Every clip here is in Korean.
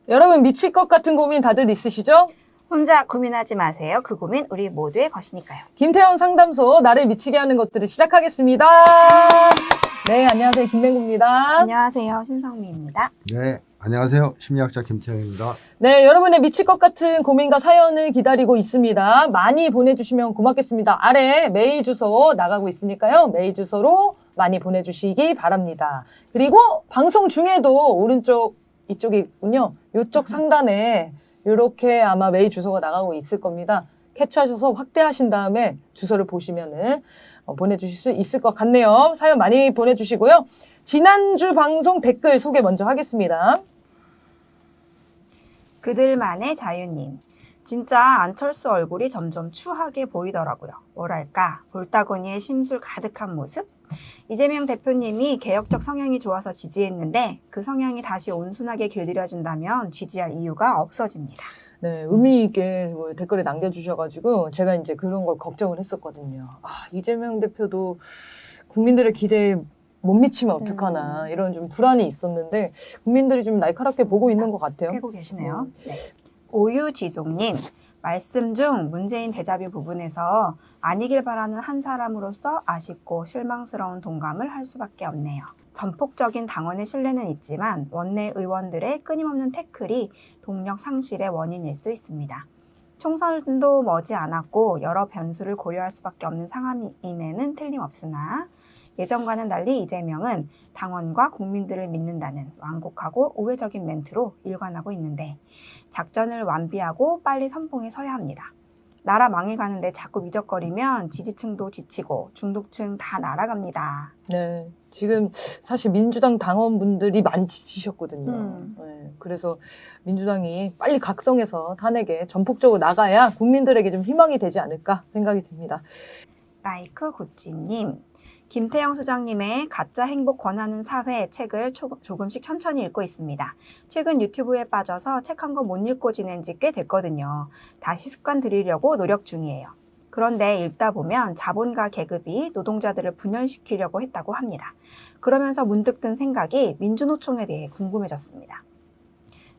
여러분 미칠 것 같은 고민 다들 있으시죠? 혼자 고민하지 마세요. 그 고민 우리 모두의 것이니까요. 김태형 상담소 나를 미치게 하는 것들을 시작하겠습니다. 네, 안녕하세요. 김맹구입니다. 안녕하세요. 신성미입니다. 네, 안녕하세요. 심리학자 김태형입니다. 네, 여러분의 미칠 것 같은 고민과 사연을 기다리고 있습니다. 많이 보내주시면 고맙겠습니다. 아래 메일 주소 나가고 있으니까요. 메일 주소로 많이 보내주시기 바랍니다. 그리고 방송 중에도 오른쪽 이쪽이 있군요. 이쪽 상단에 이렇게 아마 메일 주소가 나가고 있을 겁니다. 캡처하셔서 확대하신 다음에 주소를 보시면은 보내주실 수 있을 것 같네요. 사연 많이 보내주시고요. 지난주 방송 댓글 소개 먼저 하겠습니다. 그들만의 자유님. 진짜 안철수 얼굴이 점점 추하게 보이더라고요. 뭐랄까 볼따구니의 심술 가득한 모습? 이재명 대표님이 개혁적 성향이 좋아서 지지했는데 그 성향이 다시 온순하게 길들여준다면 지지할 이유가 없어집니다. 네, 의미 있게 댓글에 남겨주셔가지고 제가 이제 그런 걸 걱정을 했었거든요. 이재명 대표도 국민들의 기대에 못 미치면 어떡하나 이런 좀 불안이 있었는데 국민들이 좀 날카롭게 보고 있는 것 같아요. 꿰고 계시네요. 네. 오유지종님. 말씀 중 문재인 대자뷰 부분에서 아니길 바라는 한 사람으로서 아쉽고 실망스러운 동감을 할 수밖에 없네요. 전폭적인 당원의 신뢰는 있지만 원내 의원들의 끊임없는 태클이 동력 상실의 원인일 수 있습니다. 총선도 머지 않았고 여러 변수를 고려할 수밖에 없는 상황임에는 틀림없으나 예전과는 달리 이재명은 당원과 국민들을 믿는다는 완곡하고 우회적인 멘트로 일관하고 있는데 작전을 완비하고 빨리 선봉에 서야 합니다. 나라 망해가는데 자꾸 미적거리면 지지층도 지치고 중도층 다 날아갑니다. 네, 지금 사실 민주당 당원분들이 많이 지치셨거든요. 네, 그래서 민주당이 빨리 각성해서 탄핵에 전폭적으로 나가야 국민들에게 좀 희망이 되지 않을까 생각이 듭니다. 라이크 구찌님. 김태형 소장님의 가짜 행복 권하는 사회 책을 조금씩 천천히 읽고 있습니다. 최근 유튜브에 빠져서 책 한 권 못 읽고 지낸 지 꽤 됐거든요. 다시 습관 들이려고 노력 중이에요. 그런데 읽다 보면 자본가 계급이 노동자들을 분열시키려고 했다고 합니다. 그러면서 문득 든 생각이 민주노총에 대해 궁금해졌습니다.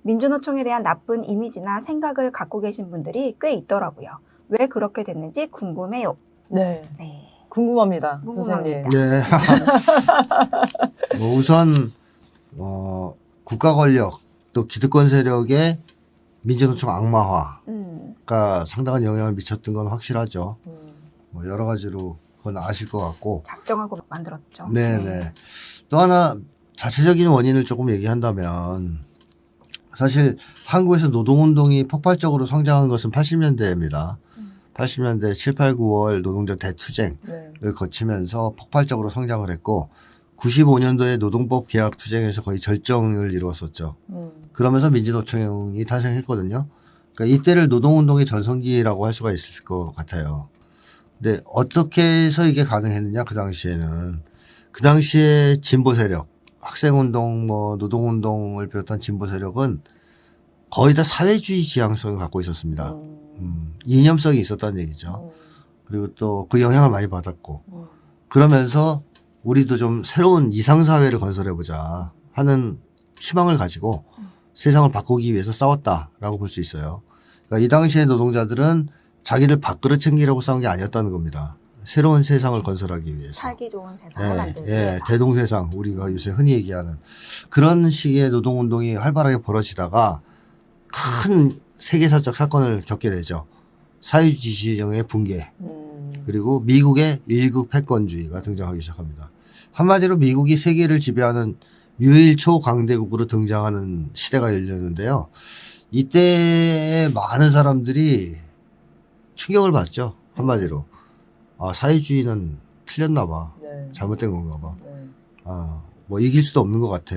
민주노총에 대한 나쁜 이미지나 생각을 갖고 계신 분들이 꽤 있더라고요. 왜 그렇게 됐는지 궁금해요. 네. 네. 궁금합니다, 궁금합니다. 선생님. 네. 우선 국가 권력 또 기득권 세력의 민주노총 악마화가 상당한 영향을 미쳤던 건 확실하죠. 여러 가지로 그건 아실 것 같고. 작정하고 만들었죠. 네네. 또 하나 자체적인 원인을 조금 얘기한다면 사실 한국에서 노동운동이 폭발적으로 성장한 것은 80년대입니다. 80년대 7, 8, 9월 노동자 대투쟁을 거치면서 폭발적으로 성장을 했고 95년도에 노동법 개혁 투쟁에서 거의 절정을 이루었었죠. 그러면서 민주노총이 탄생했거든요. 그러니까 이때를 노동운동의 전성기라고 할 수가 있을 것 같아요. 근데 어떻게 해서 이게 가능했느냐 그 당시에는 그 당시에 진보 세력 학생운동 노동운동을 비롯한 진보 세력은 거의 다 사회주의 지향성을 갖고 있었습니다. 이념성이 있었다는 얘기죠. 그리고 또 그 영향을 많이 받았고 그러면서 우리도 좀 새로운 이상사회를 건설해보자 하는 희망을 가지고 세상을 바꾸기 위해서 싸웠다라고 볼 수 있어요. 그러니까 이 당시의 노동자들은 자기를 밥그릇 챙기려고 싸운 게 아니었다는 겁니다. 새로운 세상을 건설하기 위해서. 살기 좋은 세상을 만들기 위해서. 대동세상 우리가 요새 흔히 얘기하는 그런 식의 노동운동이 활발하게 벌어지다가 큰 세계사적 사건을 겪게 되죠. 사회주의의 붕괴 그리고 미국의 일극 패권주의가 등장하기 시작합니다. 한마디로 미국이 세계를 지배하는 유일 초강대국으로 등장하는 시대가 열렸는데요. 이때 많은 사람들이 충격을 받죠. 한마디로. 사회주의는 틀렸나 봐. 네. 잘못된 건가 봐. 네. 이길 수도 없는 것 같아.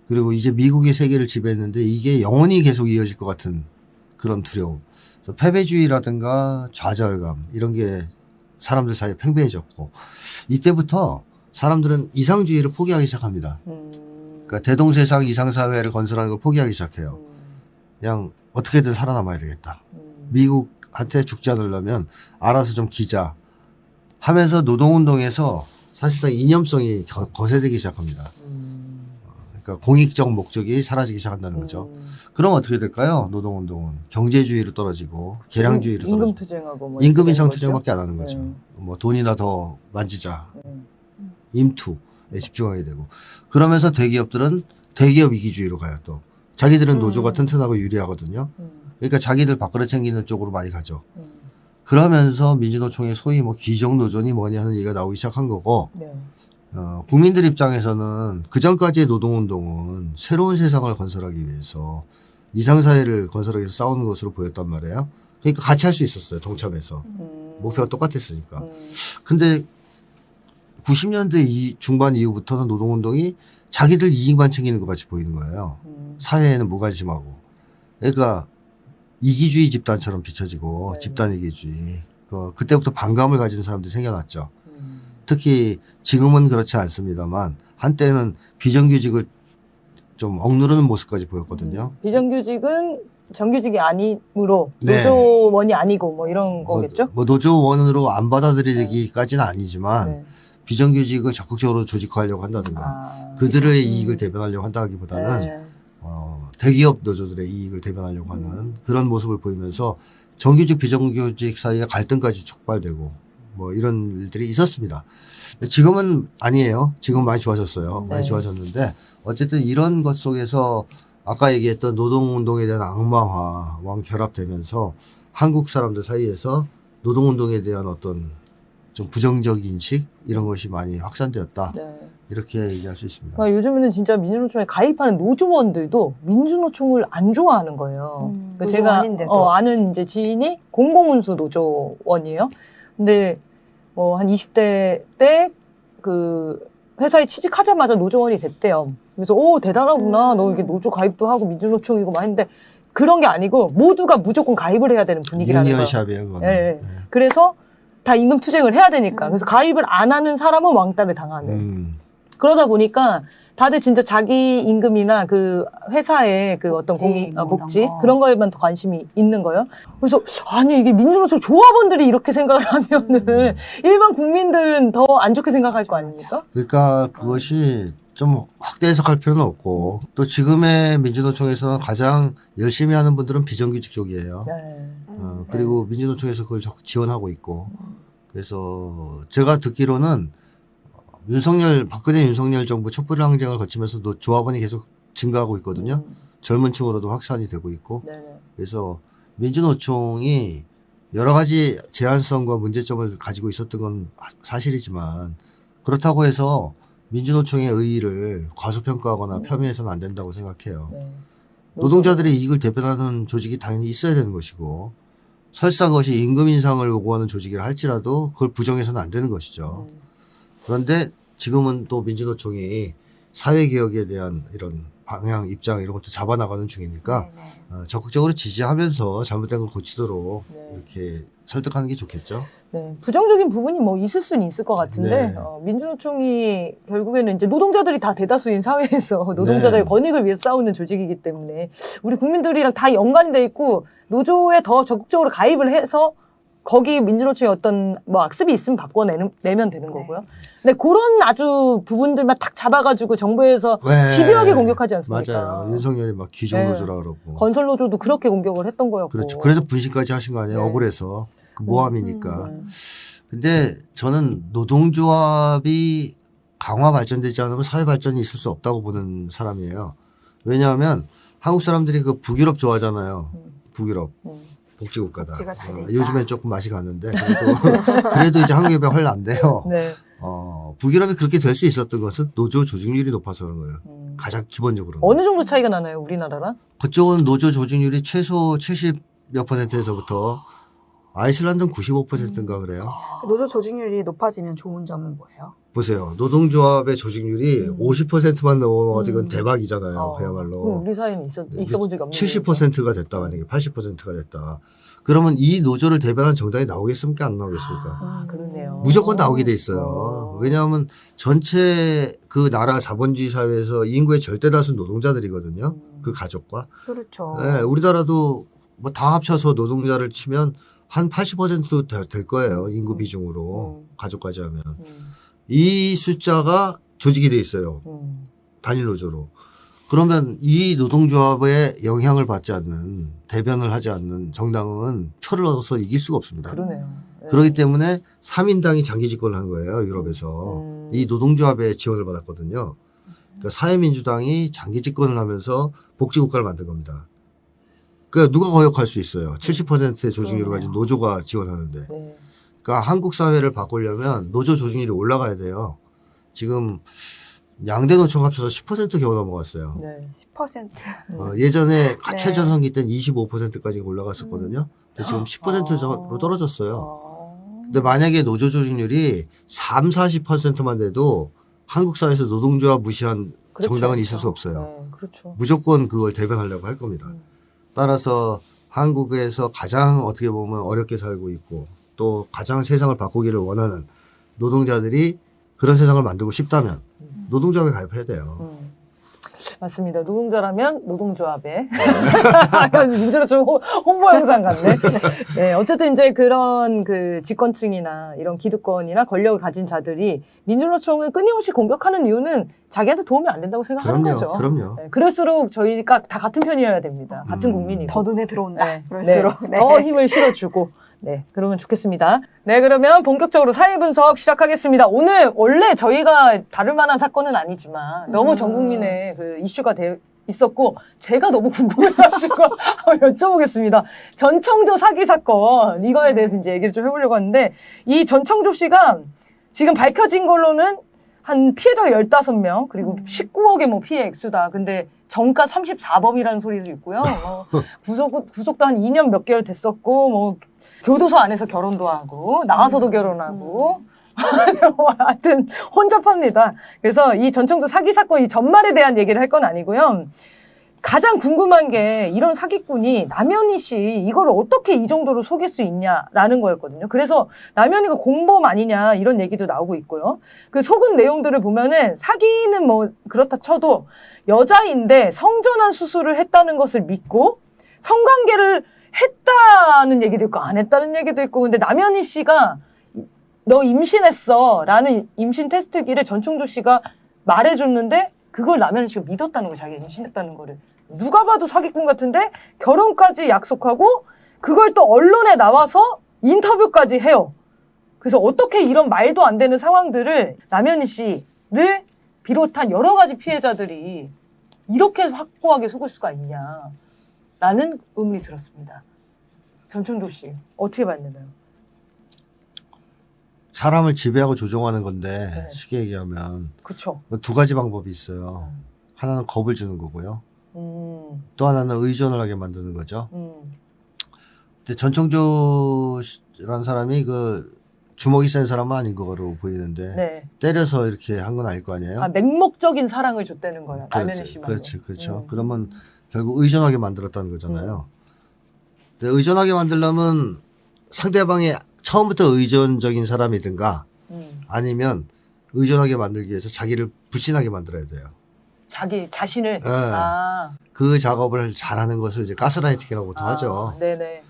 그리고 이제 미국이 세계를 지배했는데 이게 영원히 계속 이어질 것 같은 그런 두려움. 그래서 패배주의라든가 좌절감 이런 게 사람들 사이에 팽배해졌고 이때부터 사람들은 이상주의를 포기하기 시작합니다. 그러니까 대동세상 이상사회를 건설하는 걸 포기하기 시작해요. 그냥 어떻게든 살아남아야 되겠다. 미국 한테 죽지 않으려면 알아서 좀 기자 하면서 노동운동에서 사실상 이념성이 거세되기 시작합니다. 그러니까 공익적 목적이 사라지기 시작한다는 거죠. 그럼 어떻게 될까요? 노동운동은 경제주의로 떨어지고 계량주의로 임금 떨어지고 투쟁하고 뭐 임금 이렇게 인상 되는 투쟁밖에 안 하는 거죠. 네. 뭐 돈이나 더 만지자. 음. 임투에 집중하게 되고 그러면서 대기업들은 대기업 이기주의로 가요. 또 자기들은 노조가 튼튼하고 유리하거든요. 그러니까 자기들 밥그릇 챙기는 쪽으로 많이 가죠. 그러면서 민주노총의 소위 뭐 기정노조니 뭐니 하는 얘기가 나오기 시작한 거고 네. 국민들 입장에서는 그전까지의 노동운동은 새로운 세상을 건설하기 위해서 이상사회를 건설하기 위해서 싸우는 것으로 보였단 말이에요. 그러니까 같이 할 수 있었어요. 동참해서. 목표가 똑같았으니까. 근데 90년대 중반 이후부터는 노동운동이 자기들 이익만 챙기는 것 같이 보이는 거예요. 사회에는 무관심하고. 그러니까 이기주의 집단처럼 비춰지고 네. 집단 이기주의. 그때부터 반감을 가지는 사람들이 생겨났죠. 특히 지금은 그렇지 않습니다만 한때는 비정규직을 좀 억누르는 모습까지 보였거든요. 비정규직은 정규직이 아니므로 네. 노조원이 아니고 뭐 이런 거겠죠? 뭐 노조원으로 안 받아들이기까지는 아니지만 네. 비정규직을 적극적으로 조직화하려고 한다든가 아, 그들의 이익을 대변하려고 한다기보다는 네. 대기업 노조들의 이익을 대변하려고 하는 그런 모습을 보이면서 정규직 비정규직 사이에 갈등까지 촉발되고 뭐 이런 일들이 있었습니다. 지금은 아니에요. 지금 많이 좋아졌어요. 많이 네. 좋아졌는데 어쨌든 이런 것 속에서 아까 얘기했던 노동운동에 대한 악마화와 결합되면서 한국 사람들 사이에서 노동운동에 대한 어떤 좀 부정적 인식 이런 것이 많이 확산되었다. 네. 이렇게 얘기할 수 있습니다. 그러니까 요즘에는 진짜 민주노총에 가입하는 노조원들도 민주노총을 안 좋아하는 거예요. 그러니까 제가 노조원인데도. 아는 이제 지인이 공공운수 노조원이에요. 근데 뭐 한 20대 때 그 회사에 취직하자마자 노조원이 됐대요. 그래서 오 대단하구나. 너 이게 노조 가입도 하고 민주노총이고 막 했는데 그런 게 아니고 모두가 무조건 가입을 해야 되는 분위기라는 거예요. 유니언샵이에요. 그거는. 예, 예. 그래서 다 임금 투쟁을 해야 되니까. 그래서 가입을 안 하는 사람은 왕따를 당하는. 그러다 보니까 다들 진짜 자기 임금이나 그 회사의 그 어떤 복지 이런 거. 그런 거에만 더 관심이 있는 거예요. 그래서 아니 이게 민주노총 조합원들이 이렇게 생각을 하면은 일반 국민들은 더 안 좋게 생각할 거 아닙니까? 그러니까 그것이 좀 확대 해석할 필요는 없고 또 지금의 민주노총에서는 가장 열심히 하는 분들은 비정규직 쪽이에요. 네. 그리고 민주노총에서 그걸 적극 지원하고 있고 그래서 제가 듣기로는 박근혜 윤석열 정부 촛불 항쟁을 거치면서 조합원이 계속 증가하고 있거든요. 젊은 층으로도 확산이 되고 있고 네. 그래서 민주노총이 여러 가지 제한성과 문제점을 가지고 있었던 건 사실이지만 그렇다고 해서 민주노총의 의의를 과소평가하거나 폄훼해서는 안 된다고 생각해요. 네. 노동자들의 이익을 대변하는 조직이 당연히 있어야 되는 것이고 설사 그것이 임금 인상을 요구하는 조직이라 할지라도 그걸 부정해서는 안 되는 것이죠. 그런데 지금은 또 민주노총이 사회개혁에 대한 이런 방향, 입장 이런 것도 잡아나가는 중이니까 적극적으로 지지하면서 잘못된 걸 고치도록 네. 이렇게 설득하는 게 좋겠죠. 네, 부정적인 부분이 뭐 있을 수는 있을 것 같은데 네. 민주노총이 결국에는 이제 노동자들이 다 대다수인 사회에서 노동자들의 네. 권익을 위해 싸우는 조직이기 때문에 우리 국민들이랑 다 연관이 돼 있고 노조에 더 적극적으로 가입을 해서 거기 민주노총에 어떤 뭐 악습이 있으면 바꿔내면 되는 거고요. 근데 그런 아주 부분들만 탁 잡아가지고 정부에서 네. 집요하게 공격하지 않습니까? 맞아요. 윤석열이 막 기종노조라 그러고. 건설노조도 그렇게 공격을 했던 거였고. 그렇죠. 그래서 분신까지 하신 거 아니에요. 네. 억울해서. 그 모함이니까. 네. 근데 저는 노동조합이 강화 발전되지 않으면 사회 발전이 있을 수 없다고 보는 사람이에요. 왜냐하면 한국 사람들이 그 북유럽 좋아하잖아요. 북유럽. 복지국가다. 복지가 잘 돼 있다. 요즘엔 조금 맛이 가는데 그래도 이제 한국에 비해 훨씬 안 돼요. 네. 북유럽이 그렇게 될 수 있었던 것은 노조 조직률이 높아서 그런 거예요. 가장 기본적으로. 어느 정도 차이가 나나요, 우리나라랑? 그쪽은 노조 조직률이 최소 70몇 %에서부터 아이슬란드는 95%인가 그래요. 노조 조직률이 높아지면 좋은 점은 뭐예요? 보세요. 노동조합의 조직률이 50%만 넘어가지고 이건 대박이잖아요. 그야말로. 우리 사회는 있어 본 적이 없는 70%가 됐다 만약에 80%가 됐다. 그러면 이 노조를 대변한 정당이 나오겠습니까? 안 나오겠습니까? 그러네요. 무조건 나오게 돼 있어요. 왜냐하면 전체 그 나라 자본주의 사회에서 인구의 절대 다수는 노동자들이거든요. 그 가족과. 그렇죠. 네, 우리나라도 뭐 다 합쳐서 노동자를 치면 한 80%도 될 거예요. 인구 비중으로. 가족까지 하면. 음. 이 숫자가 조직이 돼 있어요. 단일 노조로. 그러면 이 노동조합에 영향을 받지 않는, 대변을 하지 않는 정당은 표를 얻어서 이길 수가 없습니다. 그러네요. 네. 그렇기 때문에 3인당이 장기 집권을 한 거예요. 유럽에서. 이 노동조합의 지원을 받았거든요. 그러니까 사회민주당이 장기 집권을 하면서 복지국가를 만든 겁니다. 그러니까 누가 거역할 수 있어요. 70%의 조직률을 가진 노조가 지원하는데. 네. 그러니까 한국 사회를 바꾸려면 노조 조직률이 올라가야 돼요. 지금 양대 노총 합쳐서 10% 겨우 넘어갔어요. 네. 10%. 예전에 네. 최저성기 때는 25%까지 올라갔었거든요. 근데 지금 10%로 떨어졌어요. 근데 만약에 노조 조직률이 3, 40%만 돼도 한국 사회에서 노동조합 무시한 그렇죠. 정당은 있을 수 없어요. 네, 그렇죠. 무조건 그걸 대변하려고 할 겁니다. 따라서 한국에서 가장 어떻게 보면 어렵게 살고 있고 또 가장 세상을 바꾸기를 원하는 노동자들이 그런 세상을 만들고 싶다면 노동조합에 가입해야 돼요. 맞습니다. 노동자라면 노동조합에. 민주노총 홍보 영상 같네. 네, 어쨌든 이제 그런 그 집권층이나 이런 기득권이나 권력을 가진 자들이 민주노총을 끊임없이 공격하는 이유는 자기한테 도움이 안 된다고 생각하는 그럼요. 거죠. 그럼요. 네, 그럴수록 저희가 다 같은 편이어야 됩니다. 같은 국민이고. 더 눈에 들어온다. 네, 그럴수록. 네, 더 힘을 실어주고. 네, 그러면 좋겠습니다. 네, 그러면 본격적으로 사회 분석 시작하겠습니다. 오늘 원래 저희가 다룰 만한 사건은 아니지만 너무 전 국민의 그 이슈가 있었고 제가 너무 궁금해가지고 여쭤보겠습니다. 전청조 사기 사건 이거에 대해서 이제 얘기를 좀 해보려고 하는데 이 전청조 씨가 지금 밝혀진 걸로는 한 피해자가 15명 그리고 19억의 뭐 피해 액수다. 근데 정가 34범이라는 소리도 있고요. 구속도 한 2년 몇 개월 됐었고, 뭐, 교도소 안에서 결혼도 하고, 나와서도 결혼하고, 하여튼, 혼잡합니다. 그래서 이 전청조 사기 사건 이 전말에 대한 얘기를 할 건 아니고요. 가장 궁금한 게 이런 사기꾼이 남현희 씨 이걸 어떻게 이 정도로 속일 수 있냐라는 거였거든요. 그래서 남현희가 공범 아니냐 이런 얘기도 나오고 있고요. 그 속은 내용들을 보면은 사기는 뭐 그렇다 쳐도 여자인데 성전환 수술을 했다는 것을 믿고 성관계를 했다는 얘기도 있고 안 했다는 얘기도 있고 근데 남현희 씨가 너 임신했어 라는 임신 테스트기를 전청조 씨가 말해줬는데 그걸 남현희 씨가 믿었다는 거예요. 자기가 임신했다는 거를. 누가 봐도 사기꾼 같은데 결혼까지 약속하고 그걸 또 언론에 나와서 인터뷰까지 해요. 그래서 어떻게 이런 말도 안 되는 상황들을 남현희 씨를 비롯한 여러 가지 피해자들이 이렇게 확고하게 속을 수가 있냐라는 의문이 들었습니다. 전청조 씨 어떻게 봤나요? 사람을 지배하고 조종하는 건데 네. 쉽게 얘기하면 그쵸. 두 가지 방법이 있어요. 하나는 겁을 주는 거고요. 또 하나는 의존을 하게 만드는 거죠. 근데 전청조라는 사람이 그 주먹이 센 사람은 아닌 거로 보이는데 네. 때려서 이렇게 한 건 아닐 거 아니에요? 아, 맹목적인 사랑을 줬다는 거예요. 남현희 씨 말로. 그렇죠. 그러면 결국 의존하게 만들었다는 거잖아요. 근데 의존하게 만들려면 상대방이 처음부터 의존적인 사람이든가 아니면 의존하게 만들기 위해서 자기를 불신하게 만들어야 돼요. 자기 자신을. 네. 아. 그 작업을 잘하는 것을 이제 가스라이팅이라고 보통 하죠. 네네.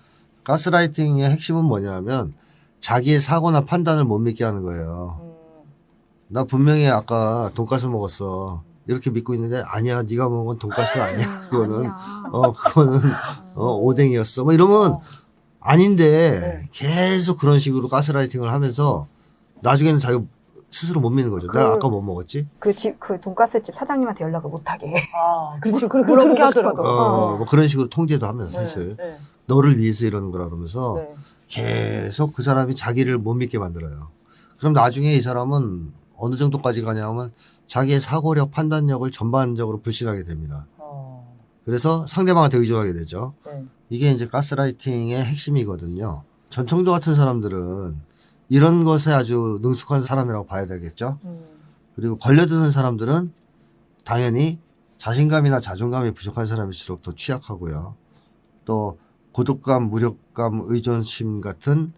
가스라이팅의 핵심은 뭐냐면 자기의 사고나 판단을 못 믿게 하는 거예요. 나 분명히 아까 돈가스 먹었어. 이렇게 믿고 있는데 아니야 네가 먹은 건 돈가스 아니야. 그거는 그거는 오뎅이었어. 뭐 이러면 아닌데 네. 계속 그런 식으로 가스라이팅을 하면서 나중에는 자기 스스로 못 믿는 거죠. 내가 아까 뭐 먹었지? 그 돈가스 집 사장님한테 연락을 못 하게. 아, 그렇죠. 그렇게 물어보고 하더라고요. 싶어도. 뭐 그런 식으로 통제도 하면서 사실 네. 너를 위해서 이러는 거라 그러면서 네. 계속 그 사람이 자기를 못 믿게 만들어요. 그럼 나중에 이 사람은 어느 정도까지 가냐면 자기의 사고력, 판단력을 전반적으로 불신하게 됩니다. 그래서 상대방한테 의존하게 되죠. 네. 이게 이제 가스라이팅의 핵심이거든요. 전청조 같은 사람들은 이런 것에 아주 능숙한 사람이라고 봐야 되겠죠. 그리고 걸려드는 사람들은 당연히 자신감이나 자존감이 부족한 사람일수록 더 취약하고요. 또 고독감, 무력감, 의존심 같은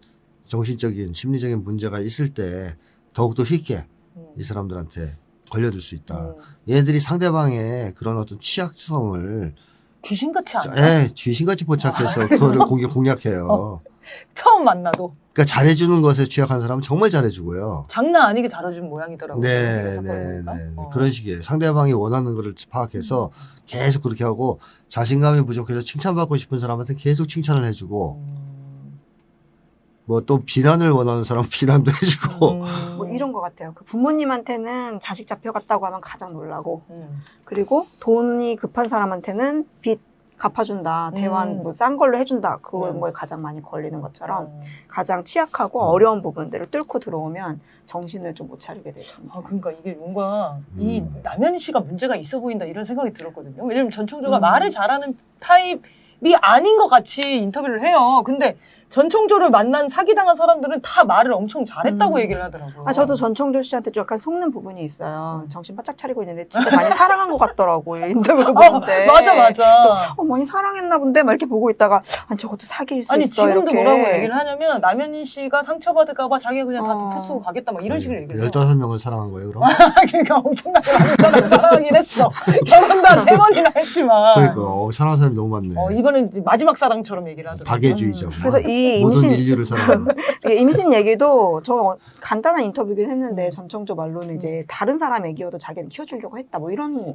정신적인 심리적인 문제가 있을 때 더욱더 쉽게 이 사람들한테 걸려들 수 있다. 얘들이 상대방의 그런 어떤 취약성을 귀신같이 안 나? 귀신같이 포착해서 그거를 공략해요. 처음 만나도 그러니까 잘해주는 것에 취약한 사람은 정말 잘해주고요. 장난 아니게 잘해준 모양이더라고요. 네, 사건 네, 보니까. 네. 그런 식이에요. 상대방이 원하는 거를 파악해서 계속 그렇게 하고 자신감이 부족해서 칭찬받고 싶은 사람한테 계속 칭찬을 해주고 뭐 또 비난을 원하는 사람은 비난도 해주고 뭐 이런 것 같아요. 그 부모님한테는 자식 잡혀갔다고 하면 가장 놀라고, 음. 그리고 돈이 급한 사람한테는 빚 갚아준다, 대환 뭐 싼 걸로 해준다, 그런 거에 가장 많이 걸리는 것처럼 가장 취약하고 어려운 부분들을 뚫고 들어오면 정신을 좀 못 차리게 되죠. 아, 그러니까 이게 뭔가 이 남현희 씨가 문제가 있어 보인다 이런 생각이 들었거든요. 왜냐면 전총조가 말을 잘하는 타입이 아닌 것 같이 인터뷰를 해요. 근데 전총조를 만난 사기당한 사람들은 다 말을 엄청 잘했다고 얘기를 하더라고요. 아, 저도 전청조 씨한테 좀 약간 속는 부분이 있어요. 정신 바짝 차리고 있는데 진짜 많이 사랑한 것 같더라고요. 인터뷰를 보는데. 맞아. 그래서 많이 사랑했나 본데 막 이렇게 보고 있다가 아니 저것도 사기일 수 아니 있어. 지금도 이렇게. 뭐라고 얘기를 하냐면 남현희 씨가 상처받을까 봐 자기가 그냥 다 덮여 쓰고 가겠다 막 이런 식으로 얘기를 해요. 15명을 사랑한 거예요, 그럼? 그러니까 엄청나게 많은 사람 사랑하긴 했어. 결혼도 한 3번이나 했지만. 그러니까 사랑하는 사람이 너무 많네. 이번엔 마지막 사랑처럼 얘기를 하더라고요. 박애주의죠. 그래서 이 모든 임신 인류를 사랑하는. 임신 얘기도 저 간단한 인터뷰긴 했는데 전청조 말로는 이제 다른 사람 애기여도 자기는 키워주려고 했다 뭐 이런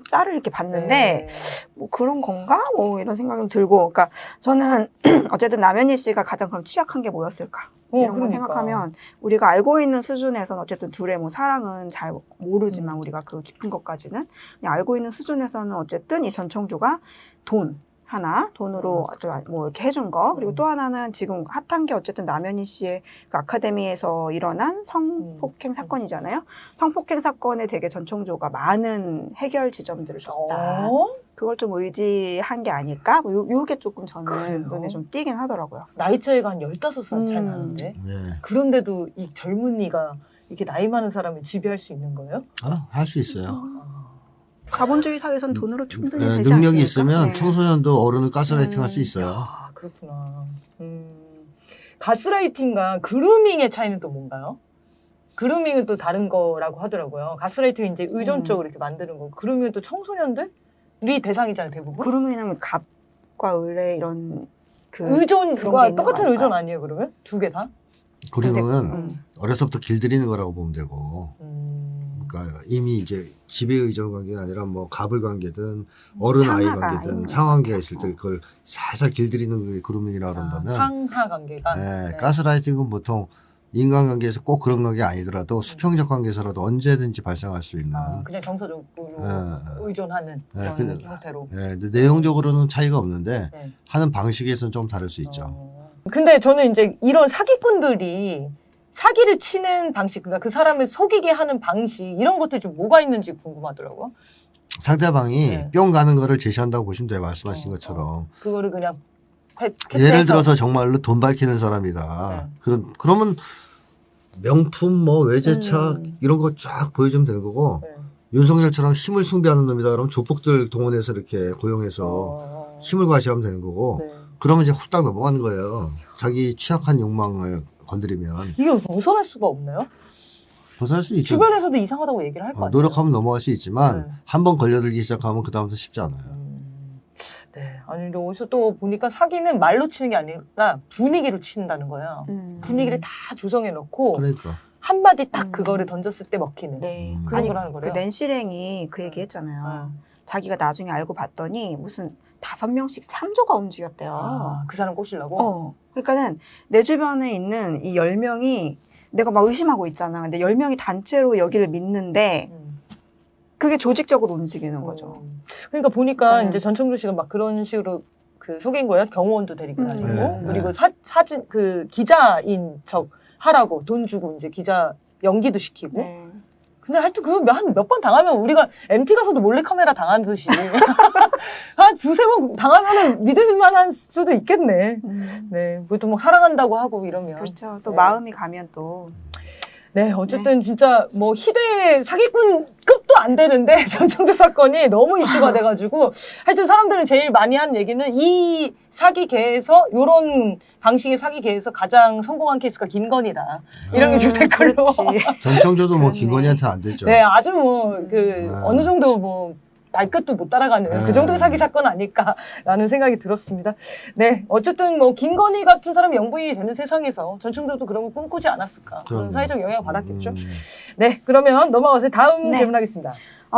짤을 이렇게 봤는데 네. 뭐 그런 건가? 뭐 이런 생각이 들고, 그러니까 저는 어쨌든 남현희 씨가 가장 그럼 취약한 게 뭐였을까? 이런 거 그러니까. 생각하면 우리가 알고 있는 수준에서는 어쨌든 둘의 뭐 사랑은 잘 모르지만 우리가 그 깊은 것까지는 그냥 알고 있는 수준에서는 어쨌든 이 전청조가 돈 하나, 돈으로 뭐 이렇게 해준 거, 그리고 또 하나는 지금 핫한 게 어쨌든 남현희 씨의 그 아카데미에서 일어난 성폭행 사건이잖아요. 성폭행 사건에 되게 전청조가 많은 해결 지점들을 줬다. 그걸 좀 의지한 게 아닐까? 뭐 요게 조금 저는 그래요? 눈에 좀 띄긴 하더라고요. 나이 차이가 한 15살 차이 나는데. 네. 그런데도 이 젊은이가 이렇게 나이 많은 사람을 지배할 수 있는 거예요? 할 수 있어요. 자본주의 사회에선 돈으로 충분히 되지 능력이 않습니까? 있으면 네. 청소년도 어른을 가스라이팅 할 수 있어요. 아, 그렇구나. 가스라이팅과 그루밍의 차이는 또 뭔가요? 그루밍은 또 다른 거라고 하더라고요. 가스라이팅은 이제 의존적으로 이렇게 만드는 거고, 그루밍은 또 청소년들이 대상이잖아요, 대부분. 그러면 갑과 을의 이런 그 의존과 그런 게 있는 똑같은 거 의존 아닐까요? 아니에요, 그러면? 두 개 다? 그림은 어려서부터 길들이는 거라고 보면 되고, 그러니까 이미 이제 지배 의존 관계가 아니라 뭐 갑을 관계든 어른 아이 상하가 관계든 있는 상관계가 있을 때 그걸 살살 길들이는 게 그루밍이라고 그런다면, 상하 관계가. 네, 가스라이팅은 보통 인간관계에서 꼭 그런 관계 아니더라도 수평적 관계에서라도 언제든지 발생할 수 있는. 그냥 정서적으로 의존하는 네, 그런 근데- 형태로. 네, 근데 내용적으로는 차이가 없는데 네. 하는 방식에서는 좀 다를 수 있죠. 근데 저는 이제 이런 사기꾼들이 사기를 치는 방식, 그러니까 그 사람을 속이게 하는 방식, 이런 것들이 좀 뭐가 있는지 궁금하더라고요. 상대방이 네. 뿅 가는 거를 제시한다고 보시면 돼요. 말씀하신 것처럼. 그거를 그냥 예를 들어서 정말로 돈 밝히는 사람이다. 그러면 명품, 뭐 외제차 이런 거 쫙 보여주면 되는 거고, 네. 윤석열처럼 힘을 숭배하는 놈이다. 그러면 조폭들 동원해서 이렇게 고용해서 힘을 과시하면 되는 거고, 네. 그러면 이제 훌딱 넘어가는 거예요. 자기 취약한 욕망을 건드리면 이게 벗어날 수가 없나요? 벗어날 수 있죠. 주변에서도 이상하다고 얘기를 할 거 아니에요? 노력하면 넘어갈 수 있지만 네. 한 번 걸려들기 시작하면 그 다음부터 쉽지 않아요. 네. 아니, 근데 어디서 또 보니까 사기는 말로 치는 게 아니라 분위기로 친다는 거예요. 분위기를 다 조성해 놓고 그러니까 한마디 딱 그거를 던졌을 때 먹히는. 네. 그런 아니, 거라는 그 거래요. 낸시랭이 그 얘기 했잖아요. 자기가 나중에 알고 봤더니 무슨 5명씩 3조가 움직였대요. 그 사람 꼬시려고? 그러니까는 내 주변에 있는 이 10명이 내가 막 의심하고 있잖아. 근데 10명이 단체로 여기를 믿는데 그게 조직적으로 움직이는 거죠. 그러니까 보니까 이제 전청조 씨가 막 그런 식으로 그 속인 거예요. 경호원도 데리고 다니고. 네, 그리고 네. 사진, 그 기자인 척 하라고 돈 주고 이제 기자 연기도 시키고. 네. 근데 하여튼 그거 한 몇 번 당하면 우리가 MT 가서도 몰래카메라 당한 듯이 한 두세 번 당하면은 믿을 만한 수도 있겠네. 네. 그것도 막 사랑한다고 하고 이러면. 그렇죠. 또 네. 마음이 가면 또. 네, 어쨌든 진짜 뭐 희대의 사기꾼급도 안 되는데 전청조 사건이 너무 이슈가 돼가지고 하여튼 사람들은 제일 많이 하는 얘기는 이 사기계에서 요런 방식의 사기계에서 가장 성공한 케이스가 김건희다. 이런 게 지금 댓글로. 그렇지. 전청조도 뭐 그렇네. 김건희한테 안 되죠. 네, 아주 뭐 그 아. 어느 정도 뭐 발끝도 못 따라가는 네. 그 정도의 사기 사건 아닐까라는 생각이 들었습니다. 네, 어쨌든 뭐 김건희 같은 사람이 영부인이 되는 세상에서 전충들도 그런 거 꿈꾸지 않았을까 그런 그럼요. 사회적 영향을 받았겠죠. 네, 그러면 넘어가서 다음 네. 질문하겠습니다.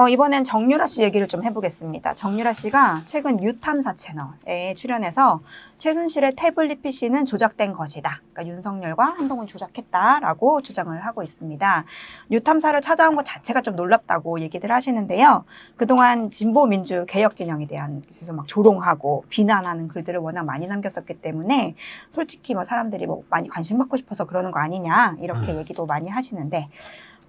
이번엔 정유라 씨 얘기를 좀 해보겠습니다. 정유라 씨가 최근 유탐사 채널에 출연해서 최순실의 태블릿 PC는 조작된 것이다. 그러니까 윤석열과 한동훈 조작했다라고 주장을 하고 있습니다. 유탐사를 찾아온 것 자체가 좀 놀랍다고 얘기들 하시는데요. 그동안 진보민주 개혁 진영에 대한 그래서 막 조롱하고 비난하는 글들을 워낙 많이 남겼었기 때문에 솔직히 뭐 사람들이 뭐 많이 관심 받고 싶어서 그러는 거 아니냐 이렇게 얘기도 많이 하시는데